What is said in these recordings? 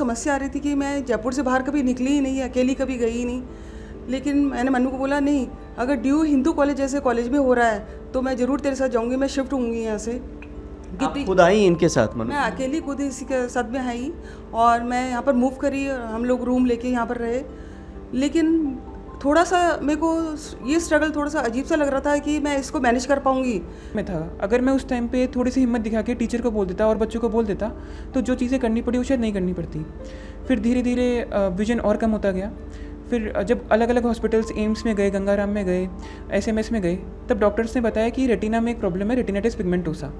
समस्या आ रही थी कि मैं जयपुर से बाहर कभी निकली ही नहीं, अकेली कभी गई ही नहीं। लेकिन मैंने मन्नू को बोला, नहीं, अगर ड्यू हिंदू कॉलेज जैसे कॉलेज में हो रहा है तो मैं ज़रूर तेरे साथ जाऊँगी, मैं शिफ्ट होंगी यहाँ से। आप खुद आई इनके साथ? मैं अकेली खुद इसी के साथ में आई और मैं यहाँ पर मूव करी और हम लोग रूम लेके यहाँ पर रहे। लेकिन थोड़ा सा मेरे को ये स्ट्रगल थोड़ा सा अजीब सा लग रहा था कि मैं इसको मैनेज कर पाऊँगी। मैं था, अगर मैं उस टाइम पे थोड़ी सी हिम्मत दिखा के टीचर को बोल देता और बच्चों को बोल देता तो जो चीज़ें करनी पड़ी वो शायद नहीं करनी पड़ती। फिर धीरे धीरे विजन और कम होता गया। फिर जब अलग अलग हॉस्पिटल्स, एम्स में गए, गंगाराम में गए, एसएमएस में गए, तब डॉक्टर्स ने बताया कि रेटिना में एक प्रॉब्लम है, रेटिनाइटिस पिगमेंटोसा।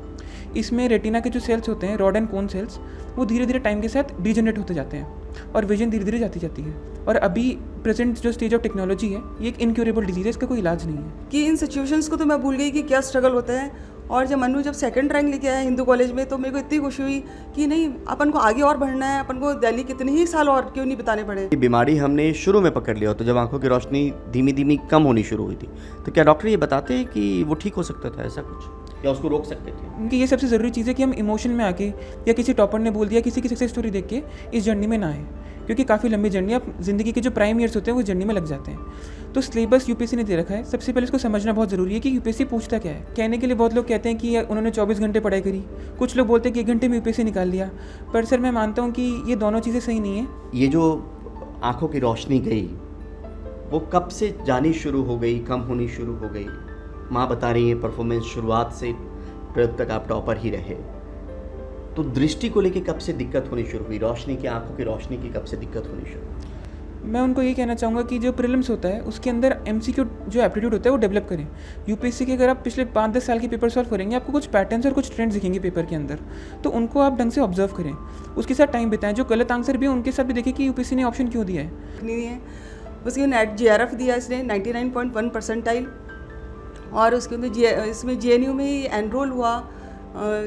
इसमें रेटिना के जो सेल्स होते हैं, रॉड एंड कोन सेल्स, वो धीरे धीरे टाइम के साथ डिजेनरेट होते जाते हैं और विजन धीरे धीरे जाती है। और अभी प्रेजेंट जो स्टेज ऑफ टेक्नोलॉजी है, ये एक इनक्योरेबल डिजीज़ है, इसका कोई इलाज नहीं है। कि इन सिचुएशंस को तो मैं भूल गई कि क्या स्ट्रगल होता है। और जब मन्नू जब सेकंड रैंक लेके आया हिंदू कॉलेज में, तो मेरे को इतनी खुशी हुई कि नहीं, अपन को आगे और बढ़ना है, अपन को दिल्ली कितने ही साल और क्यों नहीं बिताने पड़े। बीमारी हमने शुरू में पकड़ लिया तो जब आंखों की रोशनी धीमी धीमी कम होनी शुरू हुई थी, तो क्या डॉक्टर ये बताते हैं कि वो ठीक हो सकता था, ऐसा कुछ, या उसको रोक सकते थे? उनकी ये सबसे ज़रूरी चीज़ है कि हम इमोशन में आके या किसी टॉपर ने बोल दिया, किसी की सक्सेस स्टोरी देख के इस जर्नी में ना आए, क्योंकि काफ़ी लंबी जर्नी, आप ज़िंदगी के जो प्राइम ईयर्स होते हैं वो जर्नी में लग जाते हैं। तो सिलेबस यूपीएससी ने दे रखा है। सबसे पहले इसको समझना बहुत ज़रूरी है कि यूपीएससी पूछता क्या है। कहने के लिए बहुत लोग कहते हैं कि उन्होंने 24 घंटे पढ़ाई करी, कुछ लोग बोलते हैं कि 1 घंटे में यूपीएससी निकाल लिया, पर सर मैं मानता हूँ कि ये दोनों चीज़ें सही नहीं है। ये जो आंखों की रोशनी गई, वो कब से जानी शुरू हो गई, कम होनी शुरू हो गई? माँ बता रही है परफॉर्मेंस शुरुआत से 12th तक आप टॉपर ही रहे, तो दृष्टि को लेके कब से दिक्कत होनी शुरू हुई? रोशनी की, आंखों की रोशनी की कब से दिक्कत होनी शुरू हुई? मैं उनको ये कहना चाहूँगा कि जो प्रीलिम्स होता है उसके अंदर एमसीक्यू जो एप्टीट्यूड होता है वो डेवलप करें। यूपीएससी के अगर आप पिछले 5-10 साल के पेपर सॉल्व करेंगे, आपको कुछ पैटर्न्स और कुछ ट्रेंड्स दिखेंगे पेपर के अंदर, तो उनको आप ढंग से ऑब्जर्व करें, उसके साथ टाइम बिताएं। जो गलत आंसर भी है उनके साथ भी देखें कि यूपीएससी ने ऑप्शन क्यों दिया है। नहीं है, उसके नेट JRF दिया इसने 99.1 परसेंटाइल, और उसके अंदर इसमें JNU में ही एनरोल हुआ,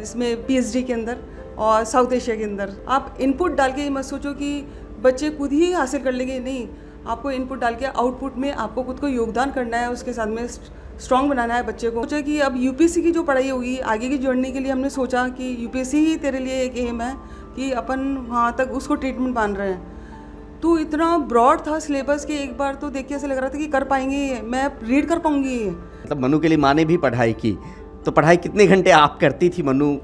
इसमें PhD के अंदर और साउथ एशिया के अंदर। आप इनपुट डाल के मत सोचो कि बच्चे खुद ही हासिल कर लेंगे, नहीं, आपको इनपुट डाल के आउटपुट में आपको खुद को योगदान करना है, उसके साथ में स्ट्रॉन्ग बनाना है बच्चे को। सोचा कि अब यूपीएससी की जो पढ़ाई होगी आगे की जोड़ने के लिए, हमने सोचा कि यूपीएससी ही तेरे लिए एक एम है कि अपन वहाँ तक उसको ट्रीटमेंट मान रहे हैं। तो इतना ब्रॉड था सिलेबस कि एक बार तो देख के ऐसा लग रहा था कि कर पाएंगे, मैं रीड कर पाऊंगी। मतलब मन्नू के लिए माँ ने भी पढ़ाई की, तो पढ़ाई कितने घंटे आप करती थी मन्नू?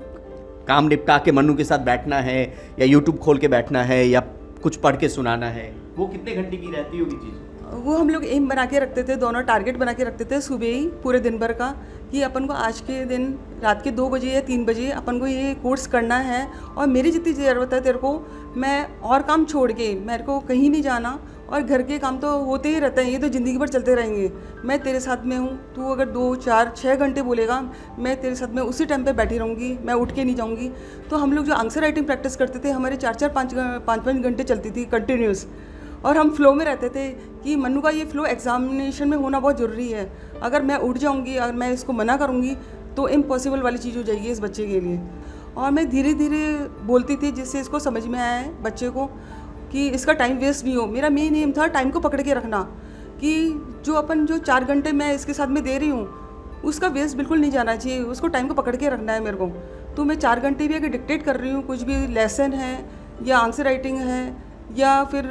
काम निपटा के मन्नू के साथ बैठना है, या यूट्यूब खोल के बैठना है, या कुछ पढ़ के सुनाना है, वो कितने घंटे की रहती होगी चीज़? वो हम लोग एम बना के रखते थे, दोनों टारगेट बना के रखते थे सुबह ही पूरे दिन भर का, कि अपन को आज के दिन रात के 2 बजे या 3 बजे अपन को ये कोर्स करना है, और मेरी जितनी ज़रूरत है तेरे को, मैं और काम छोड़ के मेरे को कहीं नहीं जाना, और घर के काम तो होते ही रहते हैं, ये तो ज़िंदगी भर चलते रहेंगे। मैं तेरे साथ में हूँ, तू अगर 2, 4, 6 घंटे बोलेगा, मैं तेरे साथ में उसी टाइम पे बैठी रहूँगी, मैं उठ के नहीं जाऊँगी। तो हम लोग जो आंसर राइटिंग प्रैक्टिस करते थे, हमारे 4-4, 5-5 घंटे चलती थी कंटिन्यूस, और हम फ्लो में रहते थे कि मन्नू का ये फ्लो एग्जामिनेशन में होना बहुत ज़रूरी है। अगर मैं उठ जाऊँगी, अगर मैं इसको मना करूँगी, तो इम्पॉसिबल वाली चीज़ हो जाएगी इस बच्चे के लिए। और मैं धीरे धीरे बोलती थी जिससे इसको समझ में आया है बच्चे को कि इसका टाइम वेस्ट नहीं हो। मेरा मेन एम था टाइम को पकड़ के रखना, कि जो 4 घंटे मैं इसके साथ में दे रही हूँ, उसका वेस्ट बिल्कुल नहीं जाना चाहिए, उसको टाइम को पकड़ के रखना है मेरे को। तो मैं 4 घंटे भी अगर डिक्टेट कर रही हूँ, कुछ भी लेसन है या आंसर राइटिंग है या फिर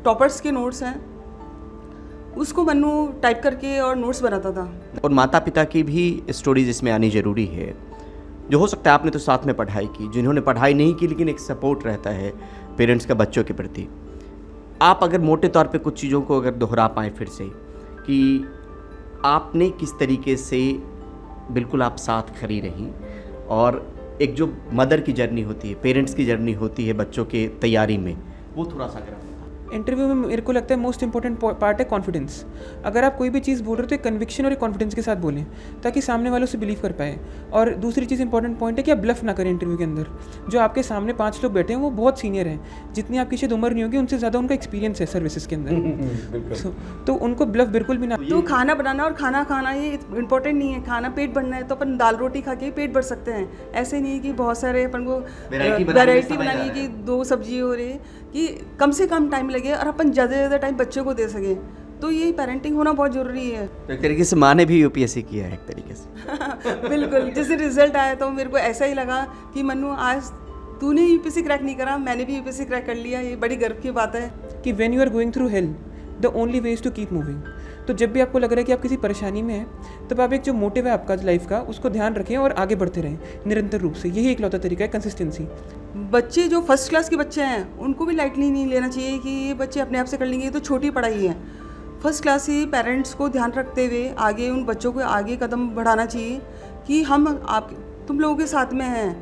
टॉपर्स के नोट्स हैं, उसको मन्नू टाइप करके और नोट्स बनाता था। और माता पिता की भी स्टोरीज इसमें आनी ज़रूरी है, जो हो सकता है आपने तो साथ में पढ़ाई की, जिन्होंने पढ़ाई नहीं की लेकिन एक सपोर्ट रहता है पेरेंट्स का बच्चों के प्रति। आप अगर मोटे तौर पे कुछ चीज़ों को अगर दोहरा पाएँ फिर से, कि आपने किस तरीके से बिल्कुल आप साथ खड़ी रही, और एक जो मदर की जर्नी होती है, पेरेंट्स की जर्नी होती है बच्चों के तैयारी में, वो थोड़ा सा अगर इंटरव्यू में मेरे को लगता है मोस्ट इंपॉर्टेंट पार्ट है कॉन्फिडेंस। अगर आप कोई भी चीज़ बोल रहे हो तो एक कन्विक्शन और एक कॉन्फिडेंस के साथ बोलें, ताकि सामने वालों से बिलीव कर पाए। और दूसरी चीज़ इंपॉर्टेंट पॉइंट है कि आप ब्लफ ना करें इंटरव्यू के अंदर। जो आपके सामने 5 लोग बैठे हैं वो बहुत सीनियर हैं, जितनी आपकी शायद उम्र नहीं होगी उनसे ज़्यादा उनका एक्सपीरियंस है सर्विसेज के अंदर। तो उनको ब्लफ बिल्कुल भी ना। तो खाना बनाना और खाना खाना ये इंपॉर्टेंट नहीं है। खाना पेट भरना है तो अपन दाल रोटी खा के पेट भर सकते हैं, ऐसे नहीं कि बहुत सारे अपन को वैरायटी बनानी है कि 2 सब्जी हो रही, कि कम से कम टाइम लगे और अपन ज़्यादा से ज़्यादा टाइम बच्चों को दे सकें। तो यही पेरेंटिंग होना बहुत ज़रूरी है। तो एक तरीके से माँ ने भी यूपीएससी किया है एक तरीके से। बिल्कुल, जैसे रिजल्ट आया तो मेरे को ऐसा ही लगा कि मन्नू आज तूने यूपीएससी क्रैक नहीं करा, मैंने भी यूपीएससी क्रैक कर लिया, ये बड़ी गर्व की बात है। कि when you are going through hell the only way is to keep moving. तो जब भी आपको लग रहा है कि आप किसी परेशानी में हैं, तब आप एक जो मोटिव है आपका लाइफ का, उसको ध्यान रखें और आगे बढ़ते रहें निरंतर रूप से। यही इकलौता तरीका है कंसिस्टेंसी। बच्चे जो फर्स्ट क्लास के बच्चे हैं उनको भी लाइटली नहीं लेना चाहिए कि ये बच्चे अपने आप से कर लेंगे, ये तो छोटी पढ़ाई है। फर्स्ट क्लास से पेरेंट्स को ध्यान रखते हुए आगे उन बच्चों को आगे कदम बढ़ाना चाहिए कि हम आप तुम लोगों के साथ में हैं,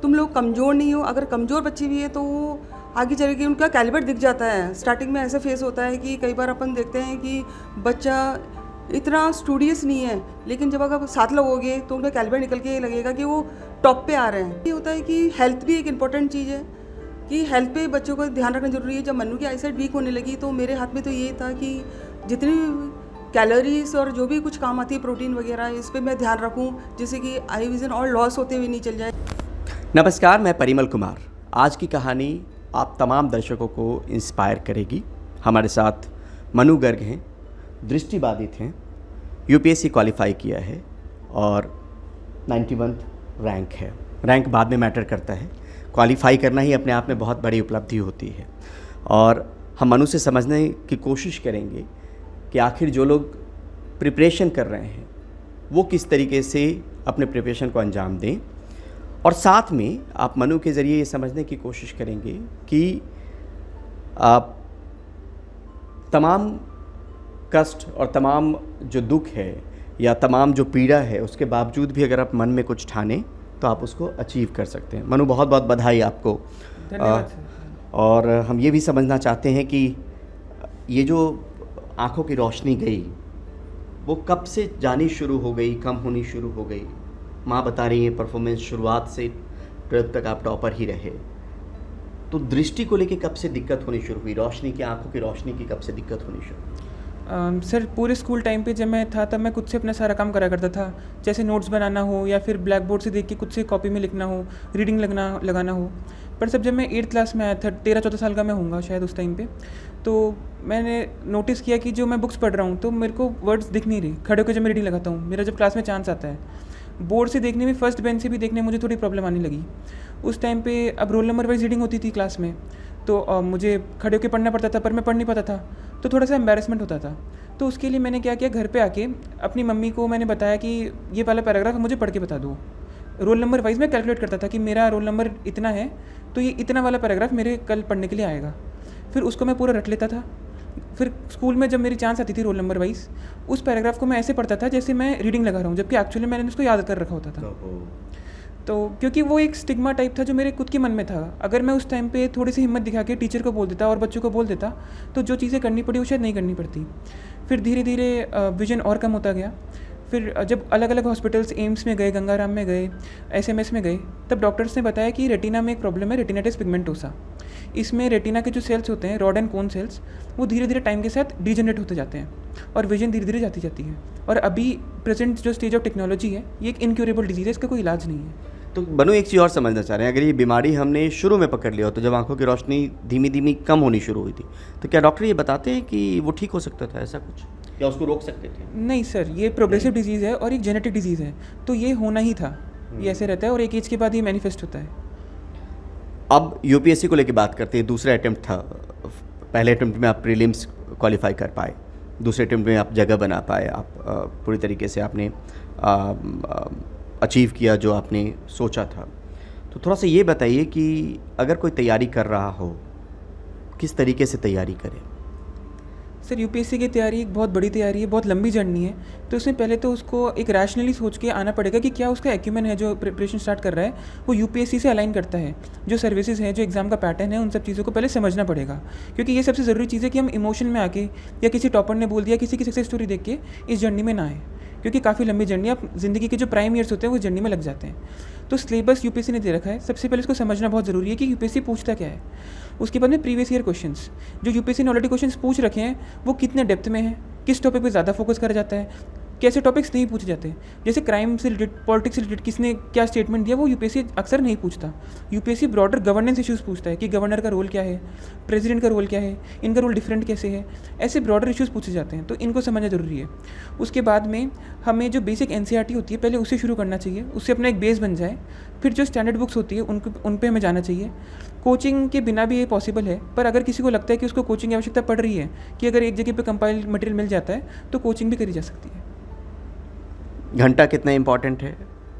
तुम लोग कमज़ोर नहीं हो। अगर कमज़ोर बच्चे भी हैं तो वो आगे चल के उनका कैलिबर दिख जाता है। स्टार्टिंग में ऐसा फेस होता है कि कई बार अपन देखते हैं कि बच्चा इतना स्टूडियस नहीं है, लेकिन जब अगर साथ लगोगे तो उनका कैलिबर निकल के लगेगा कि वो टॉप पे आ रहे हैं। ये होता है कि हेल्थ भी एक इम्पॉर्टेंट चीज़ है कि हेल्थ पे बच्चों को ध्यान रखना जरूरी है। जब मन्नू की आईसाइट वीक होने लगी तो मेरे हाथ में तो ये था कि जितनी कैलोरीज और जो भी कुछ काम आती है प्रोटीन वगैरह, इस पर मैं ध्यान रखूँ जिससे कि आई विजन और लॉस होते हुए नहीं चल जाए। नमस्कार, मैं परिमल कुमार। आज की कहानी आप तमाम दर्शकों को इंस्पायर करेगी। हमारे साथ मनु गर्ग हैं, दृष्टिबाधित हैं, यूपीएससी क्वालिफाई किया है और 91 रैंक है। रैंक बाद में मैटर करता है, क्वालिफाई करना ही अपने आप में बहुत बड़ी उपलब्धि होती है। और हम मनु से समझने की कोशिश करेंगे कि आखिर जो लोग प्रिपरेशन कर रहे हैं वो किस तरीके से अपने प्रिपरेशन को अंजाम दें, और साथ में आप मनु के ज़रिए ये समझने की कोशिश करेंगे कि आप तमाम कष्ट और तमाम जो दुख है या तमाम जो पीड़ा है उसके बावजूद भी अगर आप मन में कुछ ठाने तो आप उसको अचीव कर सकते हैं। मनु, बहुत बहुत बधाई आपको। धन्यवाद सर। और हम ये भी समझना चाहते हैं कि ये जो आँखों की रोशनी गई वो कब से जानी शुरू हो गई, कम होनी शुरू हो गई? माँ बता रही है परफॉर्मेंस शुरुआत से 12th तक आप टॉपर ही रहे, तो दृष्टि को लेके कब से दिक्कत होनी शुरू हुई? रोशनी की, आंखों की रोशनी की कब से दिक्कत होनी शुरू हुई? सर पूरे स्कूल टाइम पे जब मैं था तब मैं खुद से अपना सारा काम करा करता था, जैसे नोट्स बनाना हो या फिर ब्लैक बोर्ड से देख के खुद से कॉपी में लिखना हो, रीडिंग लगाना हो। पर जब मैं 8th क्लास में आया था, 13-14 साल का मैं होऊंगा शायद उस टाइम पे, तो मैंने नोटिस किया कि जो मैं बुक्स पढ़ रहा हूँ तो मेरे को वर्ड्स दिख नहीं रही। खड़े होकर जब मैं रीडिंग लगाता हूँ, मेरा जब क्लास में चांस आता है, बोर्ड से देखने में, फर्स्ट बेंच से भी देखने में मुझे थोड़ी प्रॉब्लम आने लगी। उस टाइम पे अब रोल नंबर वाइज रीडिंग होती थी क्लास में, तो मुझे खड़े होकर पढ़ना पड़ता था, पर मैं पढ़ नहीं पाता था, तो थोड़ा सा एम्बैरेसमेंट होता था। तो उसके लिए मैंने क्या किया, घर पे आके अपनी मम्मी को मैंने बताया कि ये वाला पैराग्राफ मुझे पढ़ के बता दो। रोल नंबर वाइज मैं कैलकुलेट करता था कि मेरा रोल नंबर इतना है तो ये इतना वाला पैराग्राफ मेरे कल पढ़ने के लिए आएगा। फिर उसको मैं पूरा रट लेता था। फिर स्कूल में जब मेरी चांस आती थी रोल नंबर वाइज, उस पैराग्राफ को मैं ऐसे पढ़ता था जैसे मैं रीडिंग लगा रहा हूँ, जबकि एक्चुअली मैंने उसको याद कर रखा होता था। तो क्योंकि वो एक स्टिग्मा टाइप था जो मेरे खुद के मन में था। अगर मैं उस टाइम पे थोड़ी सी हिम्मत दिखा के टीचर को बोल देता और बच्चों को बोल देता तो जो चीज़ें करनी पड़ी वो शायद नहीं करनी पड़ती। फिर धीरे धीरे विजन और कम होता गया। फिर जब अलग अलग हॉस्पिटल्स, एम्स में गए, गंगाराम में गए, SMS में गए, तब डॉक्टर्स ने बताया कि रेटिना में एक प्रॉब्लम है, रेटिनाइटिस पिगमेंटोसा। इसमें रेटिना के जो सेल्स होते हैं, रॉड एंड कोन सेल्स, वो धीरे धीरे टाइम के साथ डिजेनरेट होते जाते हैं और विजन धीरे धीरे जाती जाती है। और अभी प्रेजेंट जो स्टेज ऑफ टेक्नोलॉजी है, ये एक इनक्यूरेबल डिजीज़ है, इसका कोई इलाज नहीं है। तो मनु, एक चीज़ और समझना चाह रहे हैं, अगर ये बीमारी हमने शुरू में पकड़ लिया हो, तो जब आंखों की रोशनी धीमी धीमी कम होनी शुरू हुई थी, तो क्या डॉक्टर ये बताते हैं कि वो ठीक हो सकता था, ऐसा कुछ, या उसको रोक सकते थे? नहीं सर, ये प्रोग्रेसिव डिजीज़ है और एक जेनेटिक डिजीज़ है, तो ये होना ही था। ये ऐसे रहता है और एक एज के बाद ये मैनिफेस्ट होता है। अब यूपीएससी को लेकर बात करते हैं। दूसरा अटेम्प्ट था, पहले अटेम्प्ट में आप प्रीलिम्स क्वालिफाई कर पाए, दूसरे अटेम्प्ट में आप जगह बना पाए, आप पूरी तरीके से आपने अचीव किया जो आपने सोचा था। तो थोड़ा सा ये बताइए कि अगर कोई तैयारी कर रहा हो, किस तरीके से तैयारी करे? सर यूपीएससी की तैयारी एक बहुत बड़ी तैयारी है, बहुत लंबी जर्नी है। तो उसमें पहले तो उसको एक रैशनली सोच के आना पड़ेगा कि क्या उसका एक्यूमेन है, जो प्रिपरेशन स्टार्ट कर रहा है वो यूपीएससी से अलाइन करता है, जो सर्विसेज हैं, जो एग्ज़ाम का पैटर्न है, उन सब चीज़ों को पहले समझना पड़ेगा। क्योंकि ये सबसे ज़रूरी चीज़ है कि हम इमोशन में आके या किसी टॉपर ने बोल दिया, किसी की सक्सेस स्टोरी देख के इस जर्नी में ना आए, क्योंकि काफ़ी लंबी जर्नी, आप ज़िंदगी के जो प्राइम ईयर्स होते हैं वो जर्नी में लग जाते हैं। तो सिलेबस यूपीएससी ने दे रखा है। सबसे पहले इसको समझना बहुत ज़रूरी है कि यूपीएससी पूछता क्या है। उसके बाद में प्रीवियस ईयर क्वेश्चंस, जो यूपीएससी ने ऑलरेडी क्वेश्चंस पूछ रखे हैं, वो कितने डेप्थ में हैं, किस टॉपिक पे ज़्यादा फोकस करा जाता है, कैसे टॉपिक्स नहीं पूछे जाते। जैसे क्राइम से रिलेटेड, पॉलिटिक्स से रिलेटेड किसने क्या स्टेटमेंट दिया, वो यूपीएससी अक्सर नहीं पूछता। यूपीएससी ब्रॉडर गवर्नेंस इश्यूज़ पूछता है कि गवर्नर का रोल क्या है, प्रेसिडेंट का रोल क्या है, इनका रोल डिफरेंट कैसे है, ऐसे ब्रॉडर इश्यूज़ पूछे जाते हैं, तो इनको समझना ज़रूरी है। उसके बाद में हमें जो बेसिक एनसीईआरटी होती है पहले उससे शुरू करना चाहिए, उससे अपना एक बेस बन जाए। फिर जो स्टैंडर्ड बुक्स होती है उन पे हमें जाना चाहिए। कोचिंग के बिना भी ये पॉसिबल है, पर अगर किसी को लगता है कि उसको कोचिंग की आवश्यकता पड़ रही है, कि अगर एक जगह पे कंपाइल मटेरियल मिल जाता है तो कोचिंग भी करी जा सकती है। घंटा कितना इम्पॉर्टेंट है,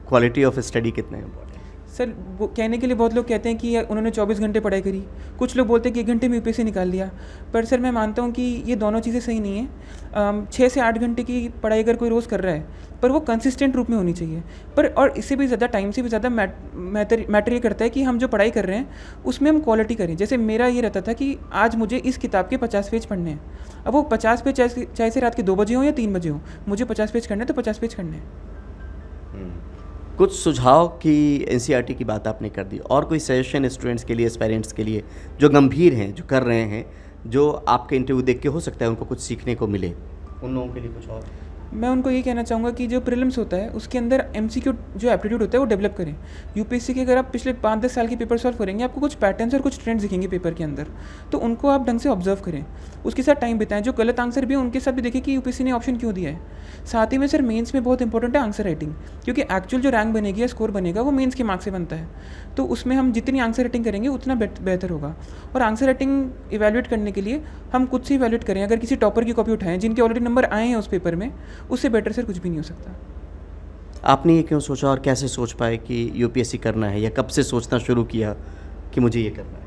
क्वालिटी ऑफ स्टडी कितना इम्पॉर्टेंट? सर वो कहने के लिए बहुत लोग कहते हैं कि उन्होंने 24 घंटे पढ़ाई करी, कुछ लोग बोलते हैं कि 1 घंटे में यूपीएससी निकाल लिया, पर सर मैं मानता हूँ कि ये दोनों चीज़ें सही नहीं है। 6 से 8 घंटे की पढ़ाई अगर कोई रोज़ कर रहा है, पर वो कंसिस्टेंट रूप में होनी चाहिए। पर और इससे भी ज़्यादा टाइम से भी ज़्यादा मैटर ये करता है कि हम जो पढ़ाई कर रहे हैं उसमें हम क्वालिटी करें। जैसे मेरा ये रहता था कि आज मुझे इस किताब के 50 पेज पढ़ने हैं, अब वो 50 पेज चाहे से रात के 2 बजे हो या 3 बजे हो, मुझे 50 पेज करना है तो 50 पेज करने हैं। कुछ सुझाव की एनसीईआरटी की बात आपने कर दी, और कोई सजेशन स्टूडेंट्स के लिए, पेरेंट्स के लिए जो गंभीर हैं, जो कर रहे हैं, जो आपके इंटरव्यू देख के हो सकता है उनको कुछ सीखने को मिले, उन लोगों के लिए कुछ और? मैं उनको ये कहना चाहूँगा कि जो प्रीलिम्स होता है उसके अंदर एमसीक्यू जो एप्टीट्यूड होता है वो डेवलप करें। यूपीएससी के अगर आप पिछले 5-10 साल के पेपर सॉल्व करेंगे, आपको कुछ पैटर्न्स और कुछ ट्रेंड्स दिखेंगे पेपर के अंदर, तो उनको आप ढंग से ऑब्जर्व करें, उसके साथ टाइम बिताएं। जो गलत आंसर भी है उनके साथ भी देखें कि यूपीएससी ने ऑप्शन क्यों दिया है। साथ ही में सर मेंस में बहुत इंपॉर्टेंट है आंसर राइटिंग, क्योंकि एक्चुअल जो रैंक बनेगी या स्कोर बनेगा वो मेंस के मार्क्स से बनता है, तो उसमें हम जितनी आंसर राइटिंग करेंगे उतना बेहतर होगा। और आंसर राइटिंग इवैल्यूएट करने के लिए हम खुद से इवैल्यूएट करें। अगर किसी टॉपर की कॉपी उठाएं जिनके ऑलरेडी नंबर आए हैं उस पेपर में, उससे बेटर सर कुछ भी नहीं हो सकता। आपने ये क्यों सोचा और कैसे सोच पाए कि यूपीएससी करना है, या कब से सोचना शुरू किया कि मुझे ये करना है?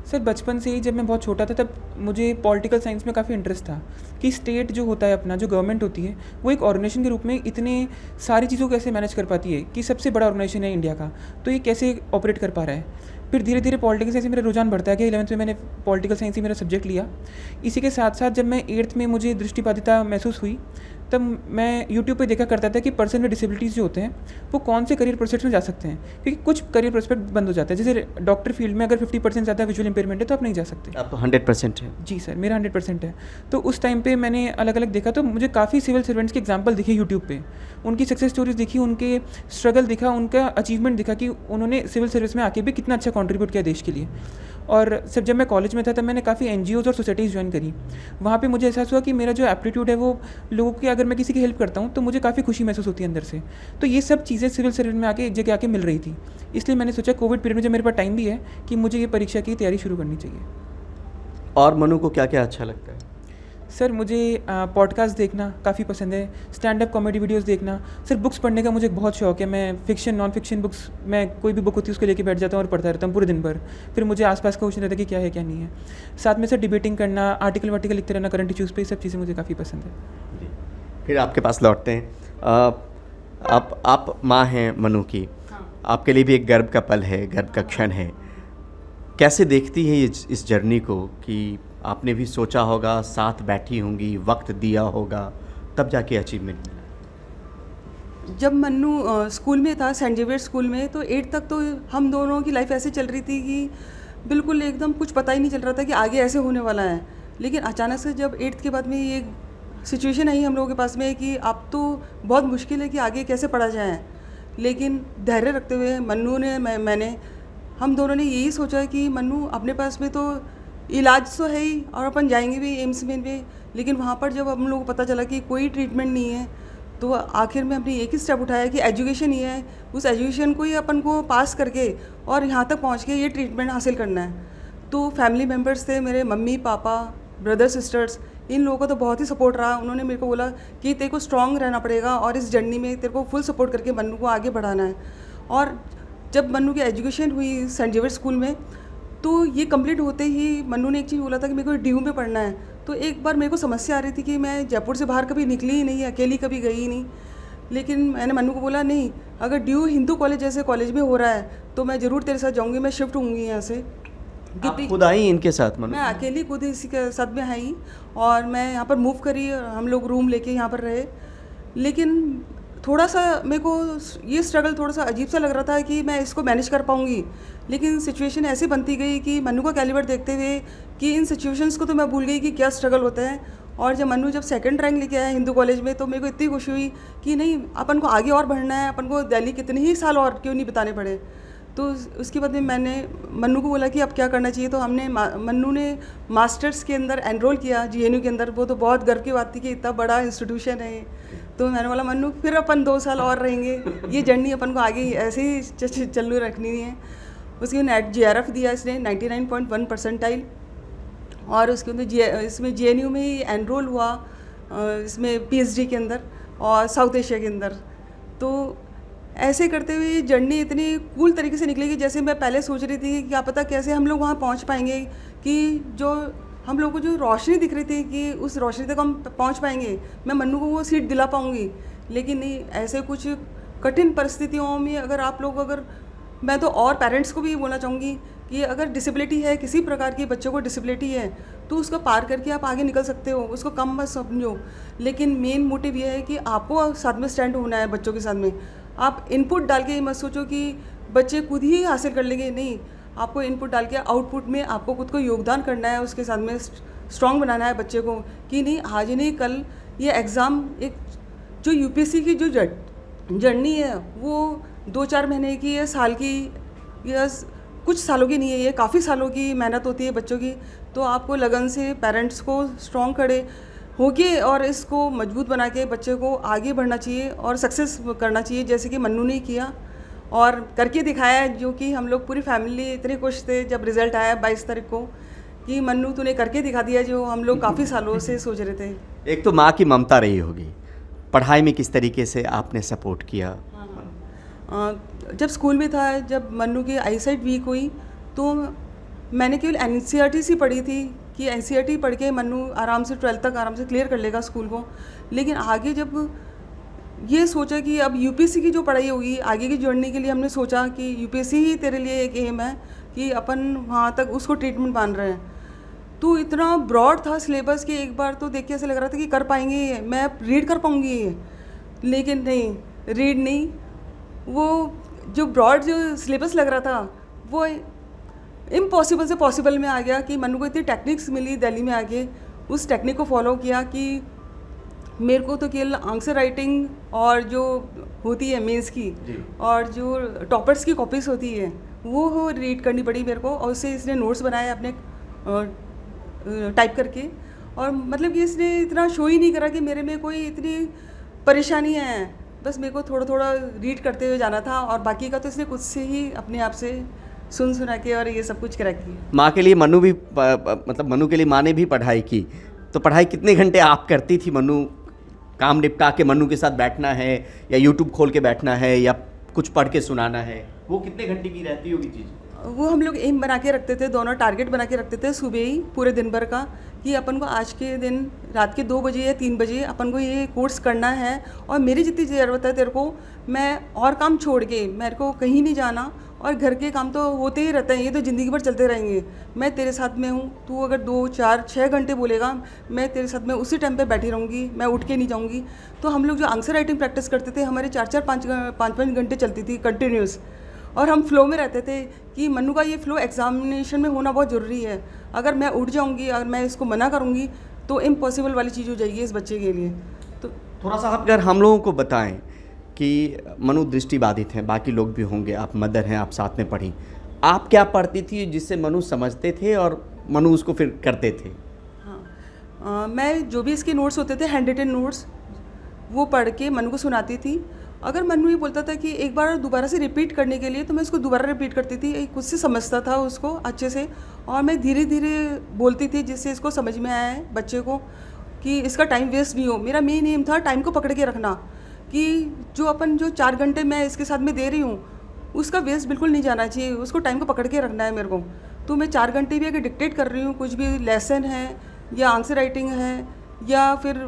सर बचपन से ही, जब मैं बहुत छोटा था तब मुझे पॉलिटिकल साइंस में काफ़ी इंटरेस्ट था कि स्टेट जो होता है अपना, जो गवर्नमेंट होती है, वो एक ऑर्गेनाइजेशन के रूप में इतने सारी चीज़ों को कैसे मैनेज कर पाती है, कि सबसे बड़ा ऑर्गेनाइजेशन है इंडिया का, तो ये कैसे ऑपरेट कर पा रहा है। फिर धीरे धीरे पॉलिटिकल साइंस में मेरा रुझान बढ़ता है कि 11th में मैंने पॉलिटिकल साइंस ही मेरा सब्जेक्ट लिया। इसी के साथ साथ जब मैं 8th में मुझे दृष्टिबाधिता महसूस हुई, तब मैं यूट्यूब पे देखा करता था कि पर्सन में डिसेबिलिटीज़ जो होते हैं वो कौन से करियर प्रोस्पेक्ट्स में जा सकते हैं, क्योंकि कुछ करियर प्रोस्पेक्ट बंद हो जाते हैं। जैसे डॉक्टर फील्ड में अगर 50% ज़्यादा विजुअल इंपेयरमेंट है तो आप नहीं जा सकते। आप तो 100% है। जी सर, मेरा 100% है। तो उस टाइम पे मैंने अलग अलग देखा, तो मुझे काफ़ी सिविल सर्वेंट्स के एग्जाम्पल दिखे यूट्यूब पे, उनकी सक्सेस स्टोरीज दिखी, उनके स्ट्रगल दिखा, उनका अचीवमेंट दिखा कि उन्होंने सिविल सर्विस में आके भी कितना अच्छा कंट्रीब्यूट किया देश के लिए। और सर जब मैं कॉलेज में था तब मैंने काफ़ी एनजीओज़ और सोसाइटीज़ ज्वाइन करी। वहाँ पे मुझे एहसास हुआ कि मेरा जो एप्टीट्यूड है वो लोगों की, अगर मैं किसी की हेल्प करता हूँ तो मुझे काफ़ी खुशी महसूस होती है अंदर से। तो ये सब चीज़ें सिविल सर्विस में आके एक जगह आके मिल रही थी, इसलिए मैंने सोचा कोविड पीरियड में जब मेरे पास टाइम भी है कि मुझे ये परीक्षा की तैयारी शुरू करनी चाहिए। और मनु को क्या क्या अच्छा लगता है? सर मुझे पॉडकास्ट देखना काफ़ी पसंद है, स्टैंड अप कॉमेडी वीडियोस देखना। सर बुक्स पढ़ने का मुझे बहुत शौक है। मैं फिक्शन, नॉन फिक्शन बुक्स, मैं कोई भी बुक होती है उसको लेके बैठ जाता हूँ और पढ़ता रहता हूँ पूरे दिन भर। फिर मुझे आसपास का क्वेश्चन रहता है कि क्या है क्या नहीं है। साथ में सर डिबेटिंग करना, आर्टिकल वार्टिकल लिखते रहना करंट इश्यूज़ पे, ये सब चीज़ें मुझे काफ़ी पसंद है। फिर आपके पास लौटते हैं। आप माँ हैं मनु की, आपके लिए भी एक गर्व का पल है, गर्व का क्षण है। कैसे देखती है इस जर्नी को कि आपने भी सोचा होगा, साथ बैठी होंगी, वक्त दिया होगा, तब जाके अचीवमेंट मिला? जब मन्नू स्कूल में था, सेंट जेवियर स्कूल में, तो 8 तक तो हम दोनों की लाइफ ऐसे चल रही थी कि बिल्कुल एकदम कुछ पता ही नहीं चल रहा था कि आगे ऐसे होने वाला है। लेकिन अचानक से जब 8th के बाद में ये सिचुएशन आई हम लोगों के पास में कि अब तो बहुत मुश्किल है कि आगे कैसे पढ़ा जाए, लेकिन धैर्य रखते हुए मन्नू ने, मैंने, हम दोनों ने यही सोचा कि मन्नू अपने पास में तो इलाज तो है ही और अपन जाएंगे भी एम्स में भी, लेकिन वहाँ पर जब हम लोगों को पता चला कि कोई ट्रीटमेंट नहीं है, तो आखिर में हमने एक ही स्टेप उठाया कि एजुकेशन ही है, उस एजुकेशन को ही अपन को पास करके और यहाँ तक पहुँच के ये ट्रीटमेंट हासिल करना है। तो फैमिली मेम्बर्स थे मेरे, मम्मी पापा, ब्रदर सिस्टर्स, इन लोगों का तो बहुत ही सपोर्ट रहा। उन्होंने मेरे को बोला कि तेरे को स्ट्रांग रहना पड़ेगा और इस जर्नी में तेरे को फुल सपोर्ट करके मन्नू को आगे बढ़ाना है। और जब मन्नू की एजुकेशन हुई सेंट जेवियर स्कूल में, तो ये कंप्लीट होते ही मन्नू ने एक चीज़ बोला था कि मेरे को ड्यू में पढ़ना है। तो एक बार मेरे को समस्या आ रही थी कि मैं जयपुर से बाहर कभी निकली ही नहीं, अकेली कभी गई ही नहीं। लेकिन मैंने मन्नू को बोला, नहीं, अगर ड्यू हिंदू कॉलेज जैसे कॉलेज में हो रहा है तो मैं ज़रूर तेरे साथ जाऊँगी, मैं शिफ्ट होंगी यहाँ से। आप खुद आई इनके साथ? मैं अकेली खुद इसी के साथ में आई और मैं यहाँ पर मूव करी, हम लोग रूम लेके यहाँ पर रहे। लेकिन थोड़ा सा मेरे को ये स्ट्रगल थोड़ा सा अजीब सा लग रहा था कि मैं इसको मैनेज कर पाऊँगी, लेकिन सिचुएशन ऐसी बनती गई कि मन्नू का कैलिबर देखते हुए कि इन सिचुएशंस को तो मैं भूल गई कि क्या स्ट्रगल होता है। और जब मन्नू जब सेकंड रैंक लेके आया हिंदू कॉलेज में, तो मेरे को इतनी खुशी हुई कि नहीं, अपन को आगे और बढ़ना है, अपन को दिल्ली कितने ही साल और क्यों नहीं बिताने पड़े। तो उसके बाद में मैंने मन्नू को बोला कि अब क्या करना चाहिए। तो हमने मन्नू ने मास्टर्स के अंदर एनरोल किया GNU के अंदर। वो तो बहुत गर्व की बात थी कि इतना बड़ा इंस्टीट्यूशन है ये। तो मैंने बोला मन्नू फिर अपन 2 साल और रहेंगे, ये जर्नी अपन को आगे ऐसे ही चालू रखनी है। उसके नेट JRF दिया इसने 99.1 परसेंटाइल, और उसके अंदर इसमें GNU में ही एनरोल हुआ, इसमें PhD के अंदर और साउथ एशिया के अंदर। तो ऐसे करते हुए जर्नी इतनी कूल तरीके से निकलेगी, जैसे मैं पहले सोच रही थी कि क्या पता कैसे हम लोग वहाँ पहुँच पाएंगे, कि जो हम लोग को जो रोशनी दिख रही थी कि उस रोशनी तक हम पहुँच पाएंगे, मैं मन्नू को वो सीट दिला पाऊँगी। लेकिन नहीं, ऐसे कुछ कठिन परिस्थितियों में अगर मैं तो और पेरेंट्स को भी बोलना चाहूँगी कि अगर डिसेबिलिटी है, किसी प्रकार की बच्चों को डिसेबिलिटी है, तो उसको पार करके आप आगे निकल सकते हो, उसको कम मत समझो। लेकिन मेन मोटिव ये है कि आपको साथ में स्टैंड होना है बच्चों के साथ में। आप इनपुट डाल के मत सोचो कि बच्चे खुद ही हासिल कर लेंगे, नहीं, आपको इनपुट डाल के आउटपुट में आपको खुद को योगदान करना है, उसके साथ में स्ट्रॉन्ग बनाना है बच्चे को, कि नहीं आज नहीं कल ये एग्ज़ाम, एक जो UPSC की जो जर्नी है वो 2-4 महीने की या साल की या कुछ सालों की नहीं है, ये काफ़ी सालों की मेहनत होती है बच्चों की। तो आपको लगन से पेरेंट्स को स्ट्रॉन्ग खड़े होके और इसको मजबूत बना के बच्चे को आगे बढ़ना चाहिए और सक्सेस करना चाहिए, जैसे कि मन्नू ने किया और करके दिखाया। जो कि हम लोग पूरी फैमिली इतने खुश थे जब रिज़ल्ट आया 22 तारीख को, कि मन्नू तूने करके दिखा दिया जो हम लोग काफ़ी सालों से सोच रहे थे। एक तो माँ की ममता रही होगी, पढ़ाई में किस तरीके से आपने सपोर्ट किया? जब स्कूल में था, जब मन्नू की आईसाइट वीक हुई, तो मैंने केवल NCERT सी पढ़ी थी कि NCERT पढ़ के मन्नू आराम से 12th तक आराम से क्लियर कर लेगा स्कूल को। लेकिन आगे जब ये सोचा कि अब UPSC की जो पढ़ाई होगी आगे की जर्नी के लिए, हमने सोचा कि UPSC ही तेरे लिए एक एम है कि अपन वहाँ तक उसको ट्रीटमेंट मान रहे हैं। तो इतना ब्रॉड था सिलेबस कि एक बार तो देख के ऐसा लग रहा था कि कर पाएंगे, मैं रीड कर पाऊँगी ये। लेकिन नहीं, रीड नहीं, वो जो ब्रॉड जो सिलेबस लग रहा था वो इम्पॉसिबल से पॉसिबल में आ गया। कि मन्नू को इतनी टेक्निक्स मिली दिल्ली में आके, उस टेक्निक को फॉलो किया कि मेरे को तो केवल आंसर राइटिंग और जो होती है मेंस की और जो टॉपर्स की कॉपीज़ होती है वो रीड करनी पड़ी मेरे को, और उससे इसने नोट्स बनाए अपने टाइप करके। और मतलब कि इसने इतना शो ही नहीं करा कि मेरे में कोई इतनी परेशानी है, बस मेरे को थोड़ा थोड़ा रीड करते हुए जाना था, और बाकी का तो इसने खुद से ही अपने आप से सुना के और ये सब कुछ क्रैक किया। माँ के लिए मन्नू भी मतलब मन्नू के लिए माँ ने भी पढ़ाई की, तो पढ़ाई कितने घंटे आप करती थी? मन्नू काम निपटा के मन्नू के साथ बैठना है, या यूट्यूब खोल के बैठना है, या कुछ पढ़ के सुनाना है, वो कितने घंटे की रहती होगी चीज़? वो हम लोग एम बना के रखते थे, दोनों टारगेट बना के रखते थे सुबह ही पूरे दिन भर का, कि अपन को आज के दिन रात के 2 बजे या 3 बजे अपन को ये कोर्स करना है, और मेरी जितनी ज़रूरत है तेरे को, मैं और काम छोड़ के मेरे को कहीं नहीं जाना, और घर के काम तो होते ही रहते हैं, ये तो ज़िंदगी भर चलते रहेंगे। मैं तेरे साथ में हूँ, तू अगर 2, 4, 6 घंटे बोलेगा, मैं तेरे साथ में उसी टाइम पे बैठी रहूँगी, मैं उठ के नहीं जाऊँगी। तो हम लोग जो आंसर राइटिंग प्रैक्टिस करते थे, हमारे 4-4, 5-5 घंटे चलती थी कंटिन्यूस, और हम फ्लो में रहते थे कि मन्नू का ये फ्लो एग्जामिनेशन में होना बहुत ज़रूरी है। अगर मैं उठ जाऊँगी, अगर मैं इसको मना करूँगी, तो इम्पॉसिबल वाली चीज़ हो जाएगी इस बच्चे के लिए। तो थोड़ा सा अगर हम लोगों को बताएं कि मनु दृष्टिबाधित हैं, बाकी लोग भी होंगे, आप मदर हैं, आप साथ में पढ़ी, आप क्या पढ़ती थी जिससे मनु समझते थे और मनु उसको फिर करते थे? हाँ, मैं जो भी इसके नोट्स होते थे, हैंड रिटन नोट्स, वो पढ़ के मनु को सुनाती थी। अगर मनु ये बोलता था कि एक बार दोबारा से रिपीट करने के लिए, तो मैं उसको दोबारा रिपीट करती थी, खुद से समझता था उसको अच्छे से, और मैं धीरे धीरे बोलती थी जिससे इसको समझ में आया है बच्चे को कि इसका टाइम वेस्ट नहीं हो। मेरा मेन एम था टाइम को पकड़ के रखना, कि जो 4 घंटे मैं इसके साथ में दे रही हूँ, उसका वेस्ट बिल्कुल नहीं जाना चाहिए, उसको टाइम को पकड़ के रखना है मेरे को। तो मैं 4 घंटे भी अगर डिक्टेट कर रही हूँ, कुछ भी लेसन है या आंसर राइटिंग है या फिर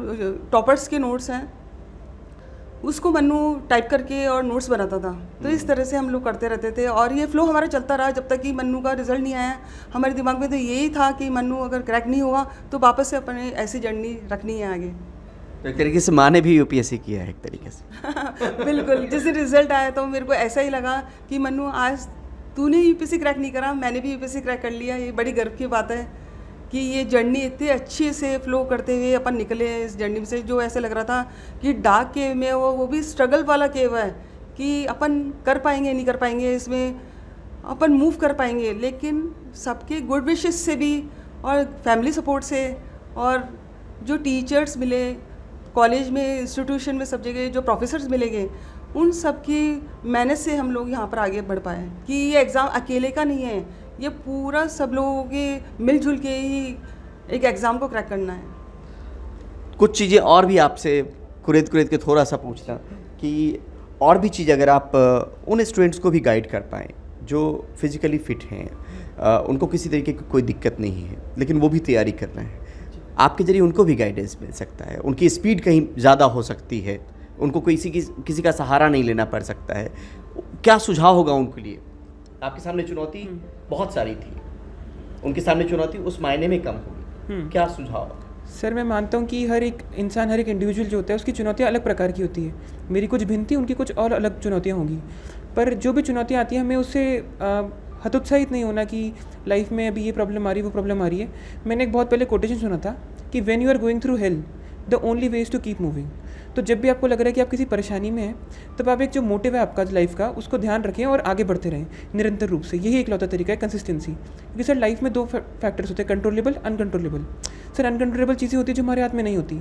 टॉपर्स के नोट्स हैं, उसको मन्नू टाइप करके और नोट्स बनाता था। तो इस तरह से हम लोग करते रहते थे, और ये फ्लो हमारा चलता रहा जब तक कि मन्नू का रिजल्ट नहीं आया। हमारे दिमाग में तो यही था कि मन्नू अगर क्रैक नहीं हुआ तो वापस से अपने ऐसी जर्नी रखनी है आगे। तो एक तरीके से माँ ने भी यूपीएससी किया है एक तरीके से। बिल्कुल, जिस दिन रिजल्ट आया तो मेरे को ऐसा ही लगा कि मन्नू आज तूने यूपीएससी क्रैक नहीं करा, मैंने भी यूपीएससी क्रैक कर लिया। ये बड़ी गर्व की बात है कि ये जर्नी इतने अच्छे से फ्लो करते हुए अपन निकले इस जर्नी से, जो ऐसे लग रहा था कि डार्क केव में वो भी स्ट्रगल वाला केव है कि अपन कर पाएंगे नहीं कर पाएंगे, इसमें अपन मूव कर पाएंगे, लेकिन सबके गुड विशेस से भी और फैमिली सपोर्ट से और जो टीचर्स मिले कॉलेज में, इंस्टीट्यूशन में, सब जगह जो प्रोफेसर्स मिलेंगे, उन सब की मेहनत से हम लोग यहाँ पर आगे बढ़ पाए कि ये एग्ज़ाम अकेले का नहीं है, ये पूरा सब लोगों के मिलजुल के ही एक एग्ज़ाम को क्रैक करना है। कुछ चीज़ें और भी आपसे कुरेद के थोड़ा सा पूछना कि और भी चीज़ अगर आप उन स्टूडेंट्स को भी गाइड कर पाएँ जो फिज़िकली फिट हैं, उनको किसी तरीके की कोई दिक्कत नहीं है लेकिन वो भी तैयारी कर रहे हैं, आपके ज़रिए उनको भी गाइडेंस मिल सकता है, उनकी स्पीड कहीं ज़्यादा हो सकती है, उनको किसी का सहारा नहीं लेना पड़ सकता है, क्या सुझाव होगा उनके लिए? आपके सामने चुनौती बहुत सारी थी, उनके सामने चुनौती उस मायने में कम होगी, क्या सुझाव? सर मैं मानता हूँ कि हर एक इंसान, हर एक इंडिविजुअल जो होता है उसकी चुनौतियाँ अलग प्रकार की होती है। मेरी कुछ भिन्न थी, उनकी कुछ और अलग चुनौतियाँ होंगी, पर जो भी चुनौतियाँ आती हैं हमें उससे हतोत्साहित नहीं होना कि लाइफ में अभी ये प्रॉब्लम आ रही है, वो प्रॉब्लम आ रही है। मैंने एक बहुत पहले कोटेशन सुना था कि when you are going through hell the only way is to keep moving. तो जब भी आपको लग रहा है कि आप किसी परेशानी में हैं, तब आप एक जो मोटिव है आपका लाइफ का, उसको ध्यान रखें और आगे बढ़ते रहें निरंतर रूप से। यही एक लौता तरीका है कंसिस्टेंसी। क्योंकि सर लाइफ में दो फैक्टर्स होते हैं, कंट्रोलेबल, अनकंट्रोलेबल। सर अनकंट्रोलेबल चीज़ें होती हैं जो हमारे हाथ में नहीं होती,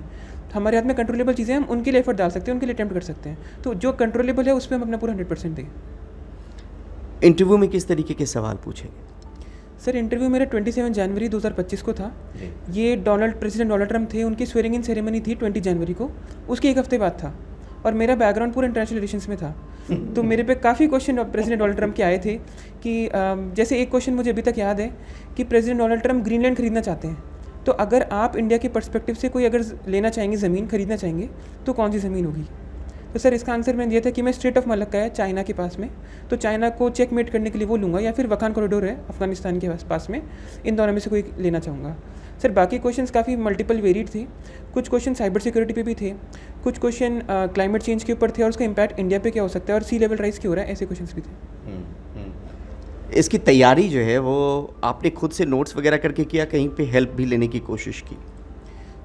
हमारे हाथ में कंट्रोलेबल चीज़ें हम उनके लिए एफर्ट डाल सकते हैं, उनके लिए अटेम्प्ट कर सकते हैं। तो जो कंट्रोलेबल है उस पर हम अपना पूरा 100% दें। इंटरव्यू में किस तरीके के सवाल पूछेंगे? सर इंटरव्यू मेरा 27 जनवरी 2025 को था। ये प्रेसिडेंट डोनाल्ड ट्रंप थे, उनकी स्वेरिंग इन सेरेमनी थी 20 जनवरी को, उसके एक हफ्ते बाद था और मेरा बैकग्राउंड पूरा इंटरनेशनल रिलेशंस में था। तो मेरे पे काफ़ी क्वेश्चन प्रेसिडेंट डोनाल्ड ट्रंप के आए थे कि जैसे एक क्वेश्चन मुझे अभी तक याद है कि प्रेसिडेंट डोनाल्ड ट्रंप ग्रीनलैंड खरीदना चाहते हैं, तो अगर आप इंडिया के पर्सपेक्टिव से कोई अगर लेना चाहेंगे, ज़मीन खरीदना चाहेंगे, तो कौन सी ज़मीन होगी? तो सर इसका आंसर मैंने दिया था कि मैं स्ट्रेट ऑफ मलक्का है चाइना के पास में, तो चाइना को चेकमेट करने के लिए वो लूँगा, या फिर वखान कॉरिडोर है अफगानिस्तान के पास में, इन दोनों में से कोई लेना चाहूँगा। सर बाकी क्वेश्चंस काफ़ी मल्टीपल वेरिड थे, कुछ क्वेश्चन साइबर सिक्योरिटी पे भी थे, कुछ क्वेश्चन क्लाइमेट चेंज के ऊपर थे और उसका इम्पैक्ट इंडिया पे क्या हो सकता है और सी लेवल राइज क्यों हो रहा है, ऐसे क्वेश्चंस भी थे। इसकी तैयारी जो है वो आपने खुद से नोट्स वगैरह करके किया, कहीं पे हेल्प भी लेने की कोशिश की?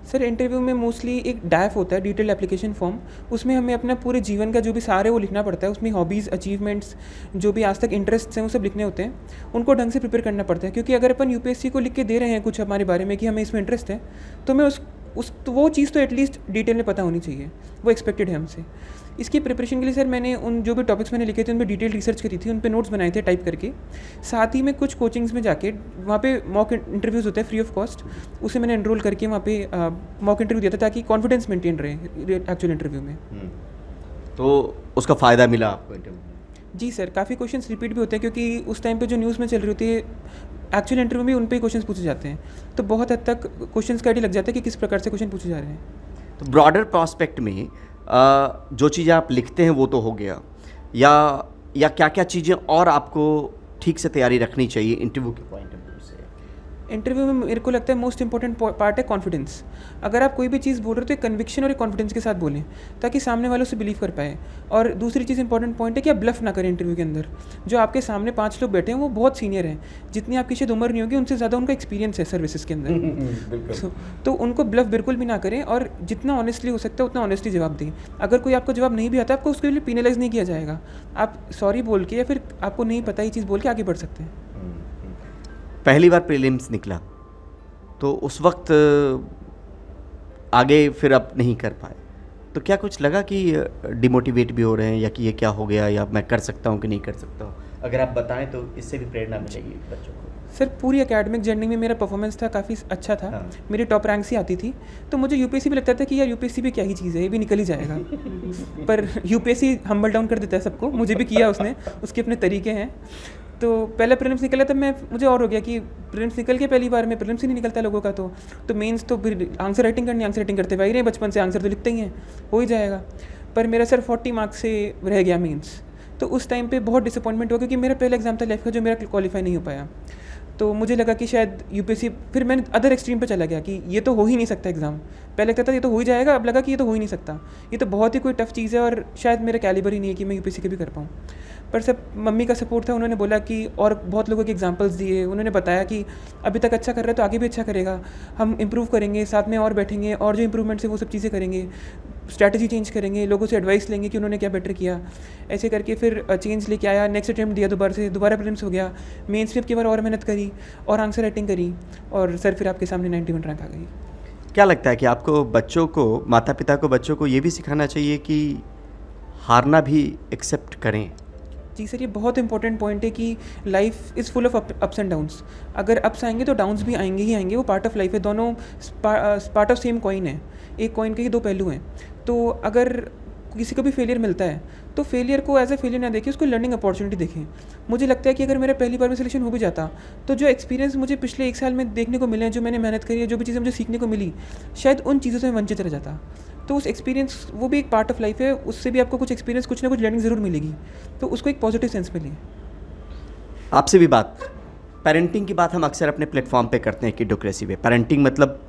सर इंटरव्यू में मोस्टली एक डैफ होता है, डिटेल एप्लीकेशन फॉर्म, उसमें हमें अपना पूरे जीवन का जो भी सार है वो लिखना पड़ता है। उसमें हॉबीज़, अचीवमेंट्स, जो भी आज तक इंटरेस्ट्स हैं वो सब लिखने होते हैं, उनको ढंग से प्रिपेयर करना पड़ता है। क्योंकि अगर अपन यूपीएससी को लिख के दे रहे हैं कुछ हमारे बारे में कि हमें इसमें इंटरेस्ट है, तो मैं तो वो चीज़ तो एटलीस्ट डिटेल में पता होनी चाहिए, वो एक्सपेक्टेड है हमसे। इसकी प्रिपरेशन के लिए सर मैंने उन जो भी टॉपिक्स मैंने लिखे थे उन पर डिटेल रिसर्च करी थी, उन पर नोट्स बनाए थे टाइप करके। साथ ही में कुछ कोचिंग्स में जाके, वहाँ पे मॉक इंटरव्यूज़ होते हैं फ्री ऑफ कॉस्ट, उसे मैंने एनरोल करके वहाँ पे मॉक इंटरव्यू दिया था ताकि कॉन्फिडेंस मेंटेन रहे एक्चुअल इंटरव्यू में। तो उसका फ़ायदा मिला आपको इंटरव्यू? जी सर, काफ़ी क्वेश्चंस रिपीट भी होते हैं क्योंकि उस टाइम पे जो न्यूज़ में चल रही होती है एक्चुअल इंटरव्यू में उन पे ही क्वेश्चंस पूछे जाते हैं, तो बहुत हद तक क्वेश्चंस का आइडिया लग जाता है कि किस प्रकार से क्वेश्चन पूछे जा रहे हैं। तो ब्रॉडर प्रॉस्पेक्ट में जो चीज़ें आप लिखते हैं वो तो हो गया, या क्या क्या चीज़ें और आपको ठीक से तैयारी रखनी चाहिए इंटरव्यू के पॉइंट ऑफ व्यू से? इंटरव्यू में मेरे को लगता है मोस्ट इंपॉर्टेंट पार्ट है कॉन्फिडेंस। अगर आप कोई भी चीज़ बोल रहे हो तो एक कन्विक्शन और एक कॉन्फिडेंस के साथ बोलें ताकि सामने वालों से बिलीव कर पाए। और दूसरी चीज़ इंपॉर्टेंट पॉइंट है कि आप ब्लफ ना करें इंटरव्यू के अंदर। जो आपके सामने 5 लोग बैठे हैं वो बहुत सीनियर हैं, जितनी आपकी शायद उम्र नहीं होगी उनसे ज़्यादा उनका एक्सपीरियंस है सर्विसेज के अंदर। तो उनको ब्लफ बिल्कुल भी ना करें और जितना ऑनेस्टली हो सकता है उतना ऑनेस्टली जवाब दें। अगर कोई आपको जवाब नहीं भी आता आपको उसके लिए पेनलाइज नहीं किया जाएगा, आप सॉरी बोल के या फिर आपको नहीं पता ये चीज़ बोल के आगे बढ़ सकते हैं। पहली बार प्रीलिम्स निकला तो उस वक्त आगे फिर आप नहीं कर पाए, तो क्या कुछ लगा कि डिमोटिवेट भी हो रहे हैं या कि ये क्या हो गया, या मैं कर सकता हूँ कि नहीं कर सकता हूँ? अगर आप बताएं तो इससे भी प्रेरणा मिलेगी बच्चों को। सर पूरी एकेडमिक जर्नी में मेरा परफॉर्मेंस था काफ़ी अच्छा था। हाँ। मेरी टॉप रैंक्स ही आती थी, तो मुझे यूपीएससी भी लगता था कि यार यूपीएससी भी क्या ही चीज़ है, ये भी निकल ही जाएगा। पर यूपीएससी हम्बल डाउन कर देता है सबको, मुझे भी किया उसने, उसके अपने तरीके हैं। तो पहला प्रीलिम्स निकला तब मुझे और हो गया कि प्रीलिम्स निकल के पहली बार में प्रीलिम्स ही नहीं निकलता लोगों का, तो मेंस तो फिर आंसर राइटिंग करते भाई रहे बचपन से, आंसर तो लिखते ही हैं, हो ही जाएगा। पर मेरा सर 40 मार्क्स से रह गया मेंस, तो उस टाइम पे बहुत डिसअपॉइंटमेंट हुआ क्योंकि मेरा पहला एग्जाम था लाइफ का जो मेरा क्वालिफाई नहीं हो पाया। तो मुझे लगा कि शायद यूपीएससी, फिर मैंने अदर एक्सट्रीम पे चला गया कि ये तो हो ही नहीं सकता एग्ज़ाम। पहले लगता था ये तो हो ही जाएगा, अब लगा कि ये तो हो ही नहीं सकता, ये तो बहुत ही कोई टफ चीज़ है और शायद मेरा कैलिबर ही नहीं है कि मैं यूपीएससी के भी कर पाऊँ। पर सब मम्मी का सपोर्ट था। उन्होंने बोला कि और बहुत लोगों के एग्जांपल्स दिए, उन्होंने बताया कि अभी तक अच्छा कर रहा है तो आगे भी अच्छा करेगा, हम इम्प्रूव करेंगे, साथ में और बैठेंगे और जो इम्प्रूवमेंट्स है वो सब चीज़ें करेंगे, स्ट्रैटेजी चेंज करेंगे, लोगों से एडवाइस लेंगे कि उन्होंने क्या बेटर किया। ऐसे करके फिर चेंज लेके आया। नेक्स्ट अटैम्प्ट दिया दोबारा प्रीलिम्स हो गया, मेंस में अब की बार और मेहनत करी और आंसर राइटिंग करी और सर फिर आपके सामने 91 रैंक आ गई। क्या लगता है कि आपको बच्चों को, माता पिता को बच्चों को ये भी सिखाना चाहिए कि हारना भी एक्सेप्ट करें? जी सर, ये बहुत इंपॉर्टेंट पॉइंट है कि life is full of ups and downs. अगर अप्स आएंगे तो डाउन्स भी आएंगे ही आएंगे, वो पार्ट ऑफ लाइफ है, दोनों पार्ट ऑफ सेम कॉइन है, एक कॉइन के ही दो पहलू हैं। तो अगर किसी को भी फेलियर मिलता है तो फेलियर को एज ए फेलियर ना देखें, उसको लर्निंग अपॉर्चुनिटी देखें। मुझे लगता है कि अगर मेरा पहली बार में सिलेक्शन हो भी जाता तो जो एक्सपीरियंस मुझे पिछले 1 साल में देखने को मिले हैं, जो मैंने मेहनत करी है, जो भी चीज़ें मुझे सीखने को मिली, शायद उन चीज़ों से मैं वंचित रह जाता। तो उस एक्सपीरियंस, वो भी एक पार्ट ऑफ लाइफ है, उससे भी आपको कुछ एक्सपीरियंस, कुछ ना कुछ लर्निंग ज़रूर मिलेगी, तो उसको एक पॉजिटिव सेंस में लें। आपसे भी बात, पेरेंटिंग की बात हम अक्सर अपने प्लेटफॉर्म पे करते हैं किडोक्रेसी पे। पेरेंटिंग मतलब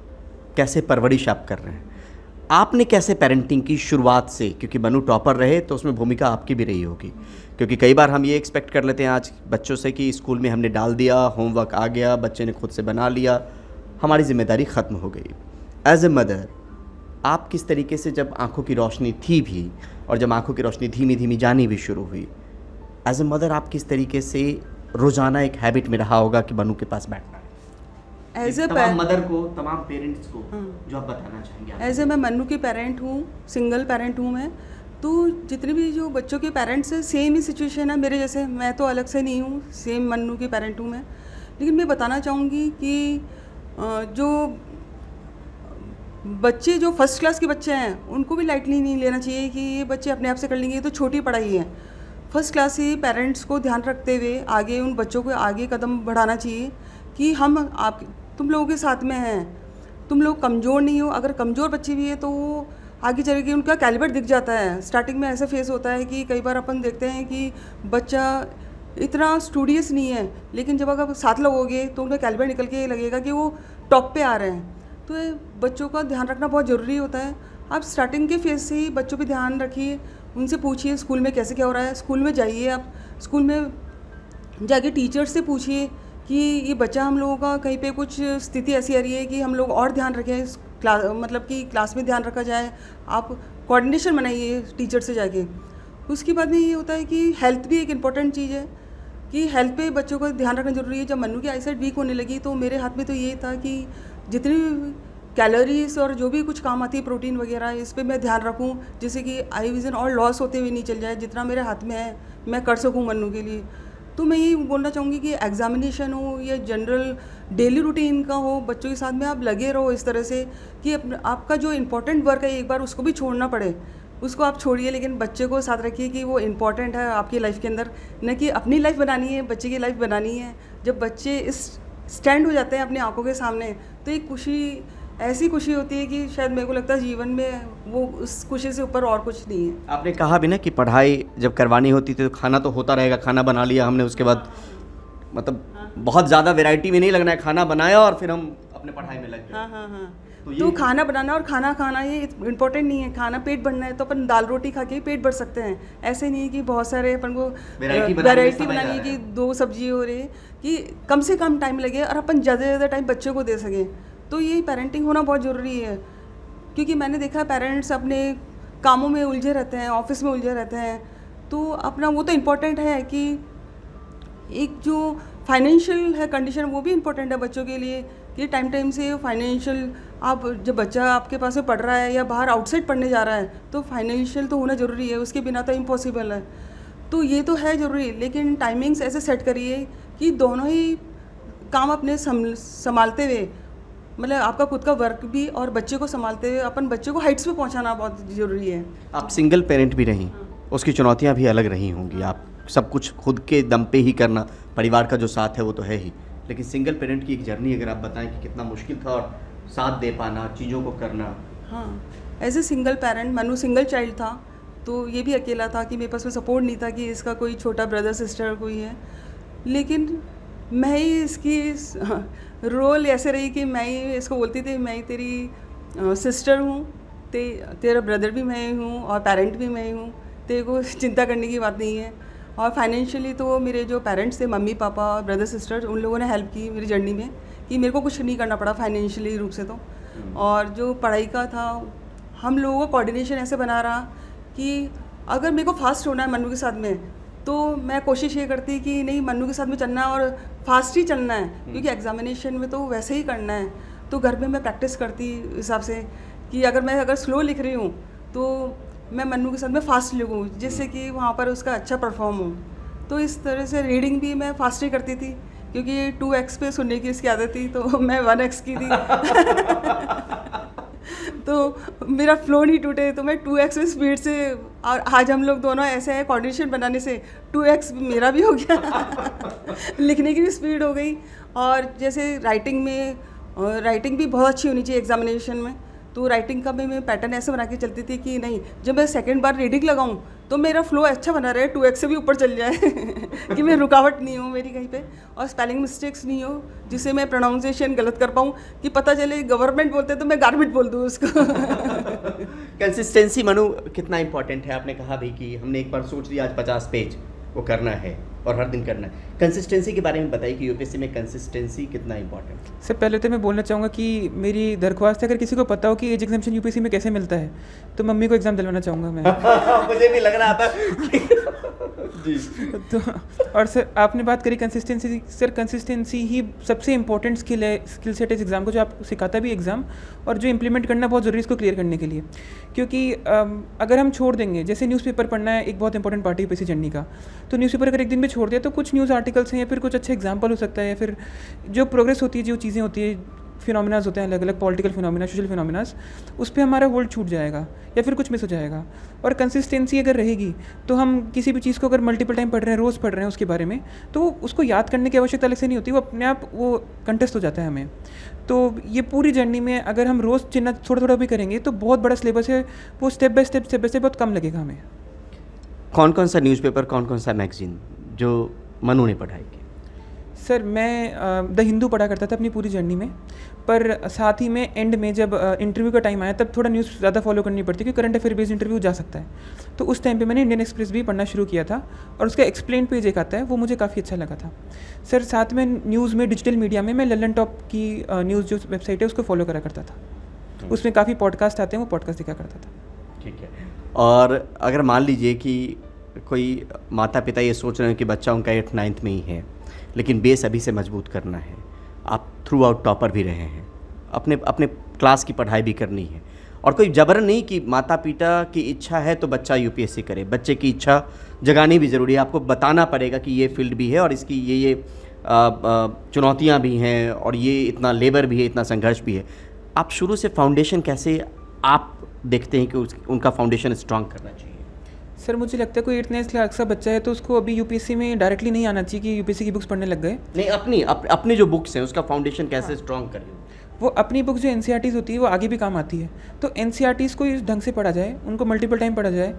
कैसे परवरिश आप कर रहे हैं, आपने कैसे पेरेंटिंग की शुरुआत से, क्योंकि मनु टॉपर रहे तो उसमें भूमिका आपकी भी रही होगी, क्योंकि कई बार हम ये एक्सपेक्ट कर लेते हैं आज बच्चों से कि स्कूल में हमने डाल दिया, होमवर्क आ गया, बच्चे ने खुद से बना लिया, हमारी जिम्मेदारी ख़त्म हो गई। एज ए मदर आप किस तरीके से, जब आंखों की रोशनी थी भी और जब आंखों की रोशनी धीमी धीमी जानी भी शुरू हुई, एज ए मदर आप किस तरीके से रोज़ाना एक हैबिट में रहा होगा कि मनु के पास बैठना है? एज ए तमाम मदर को, तमाम पेरेंट्स को जो आप बताना चाहेंगे। एज ए मैं मन्नू की पेरेंट हूँ, सिंगल पेरेंट हूँ मैं, तो जितने भी जो बच्चों के पेरेंट्स हैं सेम ही सिचुएशन है मेरे जैसे, मैं तो अलग से नहीं हूँ, सेम मन्नू की पेरेंट हूँ मैं। लेकिन मैं बताना चाहूँगी कि जो बच्चे जो फर्स्ट क्लास के बच्चे हैं उनको भी लाइटली नहीं लेना चाहिए कि ये बच्चे अपने आप से कर लेंगे, ये तो छोटी पढ़ाई है। फर्स्ट क्लास से पेरेंट्स को ध्यान रखते हुए आगे उन बच्चों को आगे कदम बढ़ाना चाहिए कि हम आप तुम लोगों के साथ में हैं, तुम लोग कमज़ोर नहीं हो। अगर कमज़ोर बच्चे भी है तो वो आगे चल के उनका कैलिबर दिख जाता है। स्टार्टिंग में ऐसा फेस होता है कि कई बार अपन देखते हैं कि बच्चा इतना स्टूडियस नहीं है, लेकिन जब अगर साथ लगोगे तो उनका कैलिबर निकल के लगेगा कि वो टॉप पे आ रहे हैं। तो ये बच्चों का ध्यान रखना बहुत ज़रूरी होता है। आप स्टार्टिंग के फेज से ही बच्चों पे ध्यान रखिए, उनसे पूछिए स्कूल में कैसे क्या हो रहा है। स्कूल में जाइए, आप स्कूल में जाके टीचर से पूछिए कि ये बच्चा हम लोगों का कहीं पे कुछ स्थिति ऐसी आ रही है कि हम लोग और ध्यान रखें, क्लास मतलब कि क्लास में ध्यान रखा जाए। आप कोऑर्डिनेशन बनाइए टीचर से जाके। उसके बाद में ये होता है कि हेल्थ भी एक इम्पॉर्टेंट चीज़ है कि हेल्थ पे बच्चों को ध्यान रखना ज़रूरी है। जब मन्नू की आईसाइट वीक होने लगी तो मेरे हाथ में तो ये था कि जितनी कैलोरीज और जो भी कुछ काम आती है प्रोटीन वगैरह, इस पे मैं ध्यान रखूं, जिससे कि आई विज़न और लॉस होते हुए नहीं चल जाए। जितना मेरे हाथ में है मैं कर सकूं मन्नू के लिए। तो मैं यही बोलना चाहूँगी कि एग्जामिनेशन हो या जनरल डेली रूटीन का हो, बच्चों के साथ में आप लगे रहो इस तरह से कि आपका जो इम्पोर्टेंट वर्क है एक बार उसको भी छोड़ना पड़े, उसको आप छोड़िए, लेकिन बच्चे को साथ रखिए कि वो इम्पॉर्टेंट है आपकी लाइफ के अंदर, न कि अपनी लाइफ बनानी है, बच्चे की लाइफ बनानी है। जब बच्चे इस स्टैंड हो जाते हैं अपनी आंखों के सामने तो एक खुशी, ऐसी खुशी होती है कि शायद मेरे को लगता है जीवन में वो उस खुशी से ऊपर और कुछ नहीं है। आपने कहा भी ना कि पढ़ाई जब करवानी होती थी तो खाना तो होता रहेगा, खाना बना लिया हमने, उसके बाद मतलब बहुत ज़्यादा वैरायटी में नहीं लगना है, खाना बनाया और फिर हम अपने पढ़ाई में लग गए। हाँ। तो खाना बनाना और खाना खाना ये इम्पोर्टेंट नहीं है। खाना पेट भरना है तो अपन दाल रोटी खा के पेट भर सकते हैं। ऐसे नहीं कि बहुत सारे अपन को वैरायटी बनानी है कि 2 सब्जी हो रही, कि कम से कम टाइम लगे और अपन ज़्यादा से ज़्यादा टाइम बच्चों को दे सकें। तो ये पेरेंटिंग होना बहुत ज़रूरी है, क्योंकि मैंने देखा है पेरेंट्स अपने कामों में उलझे रहते हैं, ऑफिस में उलझे रहते हैं। तो अपना वो तो इम्पोर्टेंट है कि एक जो फाइनेंशियल है कंडीशन वो भी इम्पोर्टेंट है बच्चों के लिए कि टाइम से फाइनेंशियल, आप जब बच्चा आपके पास में पढ़ रहा है या बाहर आउटसाइड पढ़ने जा रहा है तो फाइनेंशियल तो होना ज़रूरी है, उसके बिना तो इम्पॉसिबल है। तो ये तो है ज़रूरी, लेकिन टाइमिंग्स ऐसे सेट करिए कि दोनों ही काम अपने संभालते हुए, मतलब आपका खुद का वर्क भी और बच्चे को संभालते हुए अपन बच्चे को हाइट्स पे पहुंचाना बहुत ज़रूरी है। आप सिंगल पेरेंट भी रहीं, उसकी चुनौतियां भी अलग रही होंगी। आप सब कुछ खुद के दम पे ही करना, परिवार का जो साथ है वो तो है ही, लेकिन सिंगल पेरेंट की एक जर्नी अगर आप बताएं कि कितना मुश्किल था और साथ दे पाना, चीज़ों को करना। हाँ, as a single parent, Manu single child था तो ये भी अकेला था कि मेरे पास में सपोर्ट नहीं था कि इसका कोई छोटा ब्रदर सिस्टर कोई है। लेकिन मैं ही इसकी रोल ऐसे रही कि मैं ही इसको बोलती थी मैं ही तेरी सिस्टर हूँ, तेरा ब्रदर भी मैं ही हूँ और पेरेंट भी मैं ही हूँ, तेरे को चिंता करने की बात नहीं है। और फाइनेंशियली तो मेरे जो पेरेंट्स थे, मम्मी पापा और ब्रदर सिस्टर, उन लोगों ने हेल्प की मेरी जर्नी में कि मेरे को कुछ नहीं करना पड़ा फाइनेंशियली रूप से तो। और जो पढ़ाई का था, हम लोगों का कोऑर्डिनेशन ऐसे बना रहा कि अगर मेरे को फास्ट होना है मन्नू के साथ में, तो मैं कोशिश ये करती कि नहीं, मन्नू के साथ में चलना है और फास्ट ही चलना है, क्योंकि एग्जामिनेशन में तो वैसे ही करना है। तो घर में मैं प्रैक्टिस करती हिसाब से कि अगर स्लो लिख रही हूँ तो मैं मन्नू के साथ में फास्ट लिखूँ, जिससे कि वहाँ पर उसका अच्छा परफॉर्म हो। तो इस तरह से रीडिंग भी मैं फास्ट ही करती थी, क्योंकि 2x पे सुनने की इसकी आदत थी, तो मैं 1x की थी। तो मेरा फ्लो नहीं टूटे, तो मैं 2x स्पीड से, और आज हम लोग दोनों ऐसे हैं कोऑर्डिनेशन बनाने से 2x मेरा भी हो गया। लिखने की भी स्पीड हो गई। और जैसे राइटिंग भी बहुत अच्छी होनी चाहिए एग्जामिनेशन में, तो राइटिंग का भी मैं पैटर्न ऐसे बना के चलती थी कि नहीं, जब मैं सेकंड बार रीडिंग लगाऊं तो मेरा फ्लो अच्छा बना रहे, 2x से भी ऊपर चल जाए कि मैं रुकावट नहीं हो मेरी कहीं पे, और स्पेलिंग मिस्टेक्स नहीं हो जिससे मैं प्रोनाउंसिएशन गलत कर पाऊँ, कि पता चले गवर्नमेंट बोलते तो मैं गारमेंट बोल दूँ उसको। कंसिस्टेंसी मनु कितना इंपॉर्टेंट है? आपने कहा भी कि हमने एक बार सोच लिया आज 50 पेज वो करना है और हर दिन करना है। कंसिस्टेंसी के बारे में बताइए कि यूपीएससी में कंसिस्टेंसी कितना इंपॉर्टेंट है? सबसे पहले तो मैं बोलना चाहूँगा कि मेरी दरख्वास्त है, अगर किसी को पता हो कि एज एग्जामिनेशन यूपीएससी में कैसे मिलता है, तो मम्मी को एग्ज़ाम दिलवाना चाहूँगा मैं। मुझे भी लग रहा था जी। तो और सर, आपने बात करी कंसिस्टेंसी। सर, कंसिस्टेंसी ही सबसे इंपॉर्टेंट स्किल है, स्किल सेट इस एग्ज़ाम को, जो आपको सिखाता भी एग्ज़ाम, और जो इम्प्लीमेंट करना बहुत ज़रूरी है इसको क्लियर करने के लिए। क्योंकि अगर हम छोड़ देंगे, जैसे न्यूज़पेपर पढ़ना है एक बहुत इंपॉर्टेंट पार्ट है यूपीएससी जर्नी का, तो न्यूज़पेपर अगर एक दिन भी छोड़ दिया तो कुछ न्यूज़ आर्टिकल्स हैं या फिर कुछ अच्छे एग्जाम्पल हो सकता है, या फिर जो प्रोग्रेस होती है, जो चीज़ें होती है, फिनोमिनाज होते हैं अलग अलग, पॉलिटिकल फिनोमिना, सोशल फिनोमिनाज, उस पर हमारा होल्ड छूट जाएगा या फिर कुछ मिस हो जाएगा। और कंसिस्टेंसी अगर रहेगी तो हम किसी भी चीज़ को अगर मल्टीपल टाइम पढ़ रहे हैं, रोज़ पढ़ रहे हैं उसके बारे में, तो उसको याद करने की आवश्यकता अलग से नहीं होती, वो अपने आप वो कंटेस्ट हो जाता है हमें। तो ये पूरी जर्नी में अगर हम रोज़ चिन्ह थोड़ा थोड़ा भी करेंगे तो बहुत बड़ा सिलेबस है, वो स्टेप बाय स्टेप बहुत कम लगेगा हमें। कौन कौन सा न्यूज़पेपर, कौन कौन सा मैगजीन जो मनु ने पढ़ाई की? सर, मैं द हिंदू पढ़ा करता था अपनी पूरी जर्नी में, पर साथ ही में एंड में जब इंटरव्यू का टाइम आया तब थोड़ा न्यूज़ ज़्यादा फॉलो करनी पड़ती है, क्योंकि करंट अफेयर बेस्ड इंटरव्यू जा सकता है। तो उस टाइम पे मैंने इंडियन एक्सप्रेस भी पढ़ना शुरू किया था, और उसका एक्सप्लेन पेज एक आता है, वो मुझे काफ़ी अच्छा लगा था। सर, साथ में न्यूज़ में, डिजिटल मीडिया में मैं लल्लन टॉप की न्यूज़ जो वेबसाइट है उसको फॉलो करा करता था। उसमें काफ़ी पॉडकास्ट आते हैं, वो पॉडकास्ट देखा करता था। ठीक है। और अगर मान लीजिए कि कोई माता पिता ये सोच रहे हैं कि बच्चा उनका 8th 9th में ही है, लेकिन बेस अभी से मजबूत करना है, आप थ्रू आउट टॉपर भी रहे हैं, अपने अपने क्लास की पढ़ाई भी करनी है, और कोई जबरन नहीं कि माता पिता की इच्छा है तो बच्चा यूपीएससी करे, बच्चे की इच्छा जगानी भी ज़रूरी है। आपको बताना पड़ेगा कि ये फील्ड भी है और इसकी ये चुनौतियाँ भी हैं, और ये इतना लेबर भी है, इतना संघर्ष भी है। आप शुरू से फाउंडेशन कैसे आप देखते हैं कि उनका फाउंडेशन स्ट्रांग करना चाहिए? सर, मुझे लगता है कोई 8th 9th क्लास का बच्चा है तो उसको अभी यूपीएससी में डायरेक्टली नहीं आना चाहिए कि यूपीएससी की बुक्स पढ़ने लग गए। नहीं, अपनी जो बुक्स हैं उसका फाउंडेशन कैसे स्ट्रांग करें? वो अपनी बुक्स जो एनसीईआरटीज़ होती है वो आगे भी काम आती है, तो एनसीईआरटीज़ को इस ढंग से पढ़ा जाए, उनको मल्टीपल टाइम पढ़ा जाए,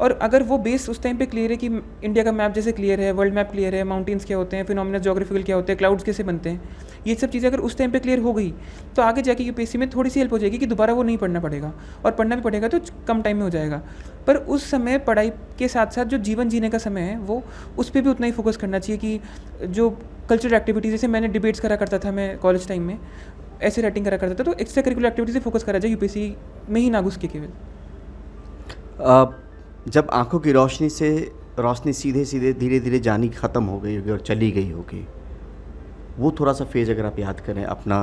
और अगर वो बेस उस टाइम पे क्लियर है कि इंडिया का मैप जैसे क्लियर है, वर्ल्ड मैप क्लियर है, माउंटेन्स क्या होते हैं, फिनोमिना ज्योग्राफिकल क्या होते हैं, क्लाउड्स कैसे बनते हैं, ये सब चीज़ें अगर उस टाइम पे क्लियर हो गई तो आगे जाके यूपीएससी में थोड़ी सी हेल्प हो जाएगी कि दोबारा वो नहीं पढ़ना पड़ेगा, और पढ़ना भी पड़ेगा तो कम टाइम में हो जाएगा। पर उस समय पढ़ाई के साथ साथ जो जीवन जीने का समय है वो उस पर भी उतना ही फोकस करना चाहिए कि जो कल्चरल एक्टिविटीज़, जैसे मैंने डिबेट्स करा करता था मैं कॉलेज टाइम में, ऐसे राइटिंग करा करता था, तो एक्स्ट्रा करिकुलर एक्टिविटी से फोकस करा जाए, यूपीएससी में ही ना घुस के केवल। जब आंखों की रोशनी सीधे सीधे धीरे धीरे जानी ख़त्म हो गई होगी और चली गई होगी, वो थोड़ा सा फेज़ अगर आप याद करें अपना,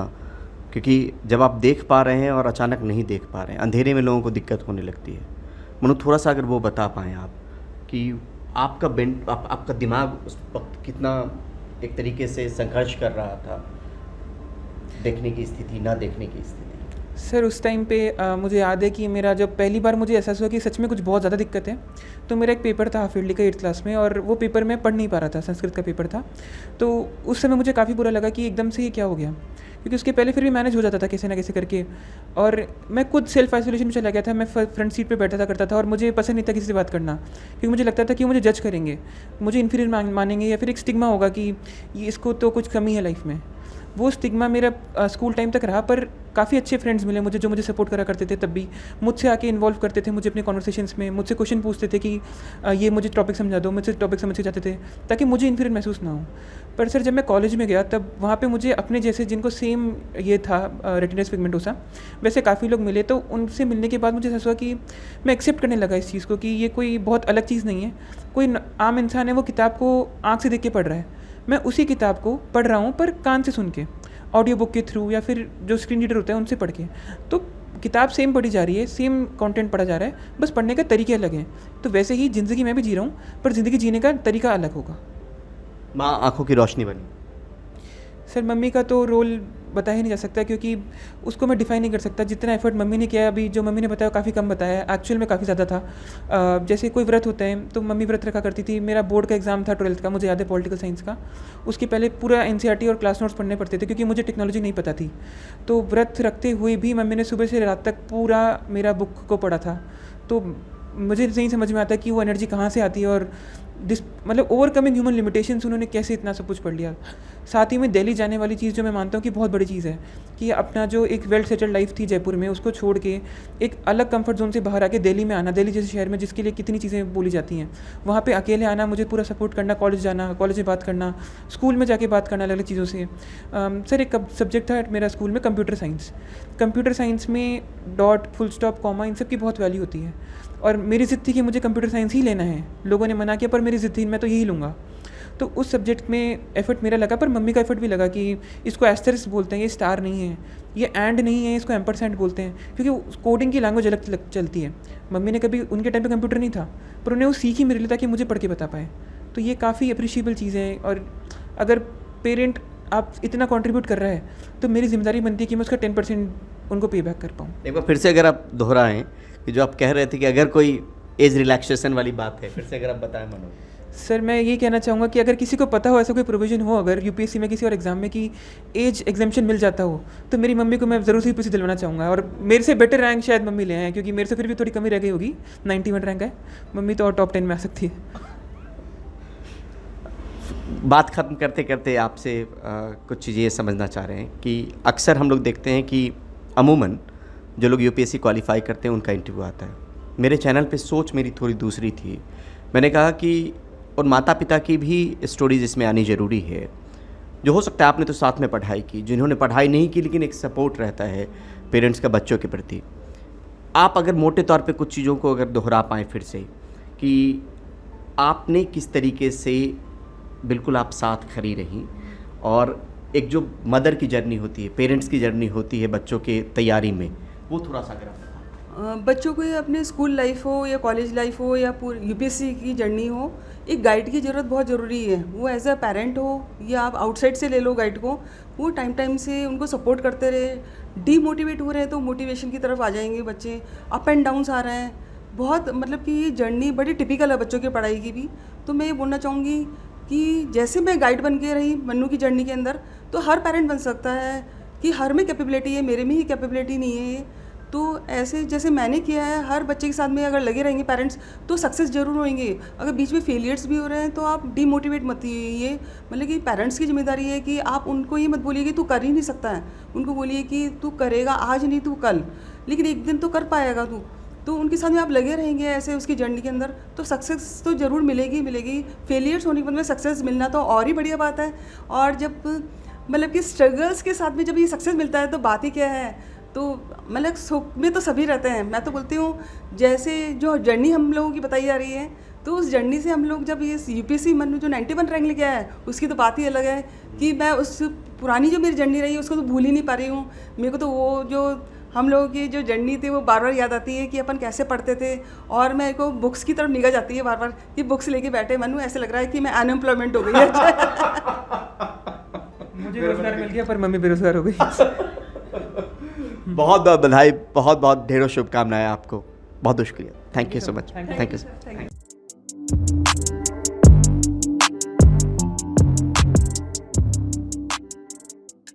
क्योंकि जब आप देख पा रहे हैं और अचानक नहीं देख पा रहे हैं, अंधेरे में लोगों को दिक्कत होने लगती है। मनु, थोड़ा सा अगर वो बता पाएँ आप कि आपका दिमाग उस वक्त कितना एक तरीके से संघर्ष कर रहा था, देखने की स्थिति, ना देखने की स्थिति। सर, उस टाइम पे मुझे याद है कि मेरा जब पहली बार मुझे एहसास हुआ कि सच में कुछ बहुत ज़्यादा दिक्कत है, तो मेरा एक पेपर था हाफ ईयरली का 8th क्लास में, और वो पेपर मैं पढ़ नहीं पा रहा था, संस्कृत का पेपर था। तो उस समय मुझे काफ़ी बुरा लगा कि एकदम से ये क्या हो गया, क्योंकि उसके पहले फिर भी मैनेज हो जाता था कैसे ना कैसे करके, और मैं खुद सेल्फ आइसोलेशन में चला गया था। मैं फ्रंट सीट पे बैठा था करता था, और मुझे पसंद नहीं था किसी से बात करना, क्योंकि मुझे लगता था कि मुझे जज करेंगे, मुझे इन्फीरियर मानेंगे, या फिर एक स्टिग्मा होगा कि ये इसको तो कुछ कमी है लाइफ में। वो स्टिग्मा मेरा स्कूल टाइम तक रहा, पर काफ़ी अच्छे फ्रेंड्स मिले मुझे जो मुझे सपोर्ट करा करते थे। तब भी मुझसे आके इन्वॉल्व करते थे मुझे अपने कॉन्वर्सेशंस में, मुझसे क्वेश्चन पूछते थे कि ये मुझे टॉपिक समझा दो, मुझसे टॉपिक समझ के जाते थे ताकि मुझे इन्फीरियर महसूस ना हो। पर सर जब मैं कॉलेज में गया तब वहाँ पे मुझे अपने जैसे जिनको सेम ये था रेटिनस पिगमेंटोसा वैसे काफ़ी लोग मिले। तो उनसे मिलने के बाद मुझे ऐसा हुआ कि मैं एक्सेप्ट करने लगा इस चीज़ को कि ये कोई बहुत अलग चीज़ नहीं है। कोई आम इंसान है, वो किताब को आँख से देख के पढ़ रहा है, मैं उसी किताब को पढ़ रहा हूँ पर कान से सुन के, ऑडियो बुक के थ्रू या फिर जो स्क्रीन रीडर होता है उनसे पढ़ के। तो किताब सेम पढ़ी जा रही है, सेम कंटेंट पढ़ा जा रहा है, बस पढ़ने के तरीके अलग हैं। तो वैसे ही ज़िंदगी मैं भी जी रहा हूँ पर ज़िंदगी जीने का तरीका अलग होगा। माँ आँखों की रोशनी बनी। सर मम्मी का तो रोल बता ही नहीं जा सकता क्योंकि उसको मैं डिफाइन नहीं कर सकता। जितना एफर्ट मम्मी ने किया, अभी जो मम्मी ने बताया काफ़ी कम बताया, एक्चुअल में काफ़ी ज़्यादा था। जैसे कोई व्रत होता है तो मम्मी व्रत रखा करती थी। मेरा बोर्ड का एग्ज़ाम था 12th का, मुझे याद है, पॉलिटिकल साइंस का। उसके पहले पूरा NCERT और क्लास नोट्स पढ़ने पड़ते थे क्योंकि मुझे टेक्नोलॉजी नहीं पता थी। तो व्रत रखते हुए भी मम्मी ने सुबह से रात तक पूरा मेरा बुक को पढ़ा था। तो मुझे नहीं समझ में आता कि वो एनर्जी कहाँ से आती है और मतलब ओवरकमिंग ह्यूमन लिमिटेशंस उन्होंने कैसे इतना सब कुछ पढ़ लिया। साथ ही में दिल्ली जाने वाली चीज़ जो मैं मानता हूँ कि बहुत बड़ी चीज़ है कि अपना जो एक वेल सेटल्ड लाइफ थी जयपुर में, उसको छोड़ के एक अलग कंफर्ट जोन से बाहर आके दिल्ली में आना, दिल्ली जैसे शहर में जिसके लिए कितनी चीज़ें बोली जाती हैं, वहाँ पे अकेले आना, मुझे पूरा सपोर्ट करना, कॉलेज जाना, कॉलेज में बात करना, स्कूल में जाके बात करना अलग अलग चीज़ों से। सर एक सब्जेक्ट था मेरा स्कूल में कंप्यूटर साइंस। कंप्यूटर साइंस में डॉट, फुल स्टॉप, कॉमा, इन सब की बहुत वैल्यू होती है और मेरी ज़िद थी कि मुझे कंप्यूटर साइंस ही लेना है। लोगों ने मना किया पर मेरी ज़िद थी, मैं तो यही लूँगा। तो उस सब्जेक्ट में एफर्ट मेरा लगा, पर मम्मी का एफर्ट भी लगा कि इसको एस्टेरिस्क बोलते हैं, ये स्टार नहीं है, ये एंड नहीं है, इसको एम्परसेंट बोलते हैं, क्योंकि कोडिंग की लैंग्वेज अलग चलती है। मम्मी ने कभी, उनके टाइम पे कंप्यूटर नहीं था पर उन्हें वो सीख ही मेरे लिए ताकि मुझे पढ़ के बता पाए। तो ये काफ़ी अप्रिशिएबल चीज़ है और अगर पेरेंट आप इतना कंट्रीब्यूट कर रहा है तो मेरी जिम्मेदारी बनती है कि मैं उसका 10% उनको पे बैक कर पाऊँ। एक बार फिर से अगर आप दोहराएं कि जो आप कह रहे थे कि अगर कोई एज रिलैक्सेशन वाली बात है, फिर से अगर आप बताएं मनोज। सर मैं ये कहना चाहूँगा कि अगर किसी को पता हो ऐसा कोई प्रोविज़न हो अगर UPSC में किसी और एग्ज़ाम में कि एज एग्जाम्पशन मिल जाता हो, तो मेरी मम्मी को मैं ज़रूर से UPSC दिलवाना चाहूँगा। और मेरे से बेटर रैंक शायद मम्मी ले आए क्योंकि मेरे से फिर भी थोड़ी कमी रह गई होगी, 91 रैंक है, मम्मी तो और टॉप 10 में आ सकती है। बात ख़त्म करते करते आपसे कुछ चीज़ें ये समझना चाह रहे हैं कि अक्सर हम लोग देखते हैं कि अमूमन जो लोग UPSC क्वालिफाई करते हैं उनका इंटरव्यू आता है। मेरे चैनल पे सोच मेरी थोड़ी दूसरी थी। मैंने कहा कि उन माता पिता की भी स्टोरीज इसमें आनी ज़रूरी है, जो हो सकता है आपने तो साथ में पढ़ाई की, जिन्होंने पढ़ाई नहीं की लेकिन एक सपोर्ट रहता है पेरेंट्स का बच्चों के प्रति। आप अगर मोटे तौर पे कुछ चीज़ों को अगर दोहरा पाएँ फिर से कि आपने किस तरीके से बिल्कुल आप साथ खड़ी रहीं और एक जो मदर की जर्नी होती है, पेरेंट्स की जर्नी होती है बच्चों के तैयारी में, वो थोड़ा सा अगर आप बताएं। बच्चों को अपने स्कूल लाइफ हो या कॉलेज लाइफ हो या पूरी UPSC की जर्नी हो, एक गाइड की ज़रूरत बहुत ज़रूरी है। वो एज अ पेरेंट हो या आप आउटसाइड से ले लो गाइड को, वो टाइम से उनको सपोर्ट करते रहे। डीमोटिवेट हो रहे हैं तो मोटिवेशन की तरफ आ जाएंगे बच्चे। अप एंड डाउन्स आ रहे हैं बहुत, मतलब कि ये जर्नी बड़ी टिपिकल है बच्चों की पढ़ाई की भी। तो मैं ये बोलना चाहूँगी कि जैसे मैं गाइड बन के रही मन्नू की जर्नी के अंदर, तो हर पेरेंट बन सकता है कि हर में कैपेबिलिटी है, मेरे में ही कैपेबिलिटी नहीं है ये। तो ऐसे जैसे मैंने किया है, हर बच्चे के साथ में अगर लगे रहेंगे पेरेंट्स तो सक्सेस जरूर होंगे। अगर बीच में फेलियर्स भी हो रहे हैं तो आप डीमोटिवेट मत होइए। ये मतलब कि पेरेंट्स की जिम्मेदारी है कि आप उनको ये मत बोलिए कि तू कर ही नहीं सकता है, उनको बोलिए कि तू करेगा, आज नहीं तू कल, लेकिन एक दिन तो कर पाएगा तू। तो उनके साथ में आप लगे रहेंगे ऐसे उसकी जर्नी के अंदर तो सक्सेस तो ज़रूर मिलेगी। फेलियर्स होने के बाद में सक्सेस मिलना तो और ही बढ़िया बात है। और जब मतलब कि स्ट्रगल्स के साथ में जब ये सक्सेस मिलता है तो बात ही क्या है। तो मतलब सुख में तो सभी रहते हैं। मैं तो बोलती हूँ जैसे जो जर्नी हम लोगों की बताई जा रही है, तो उस जर्नी से हम लोग जब ये UPSC मन्नू जो 91 रैंक लेके आया है, उसकी तो बात ही अलग है कि मैं उस पुरानी जो मेरी जर्नी रही है उसको तो भूल ही नहीं पा रही हूँ। मेरे को तो वो जो हम लोगों की जो जर्नी थी वो बार बार याद आती है कि अपन कैसे पढ़ते थे। और मेरे को बुक्स की तरफ निगाह जाती है बार बार कि बुक्स लेके बैठे मन्नू, ऐसे लग रहा है कि मैं अनएम्प्लॉयमेंट हो गई है। मुझे रोजगार मिल गया पर मम्मी बेरोजगार हो गई। बहुत बहुत बधाई, बहुत बहुत ढेरों शुभकामनाएं आपको। बहुत शुक्रिया। Thank you so much. Thank you.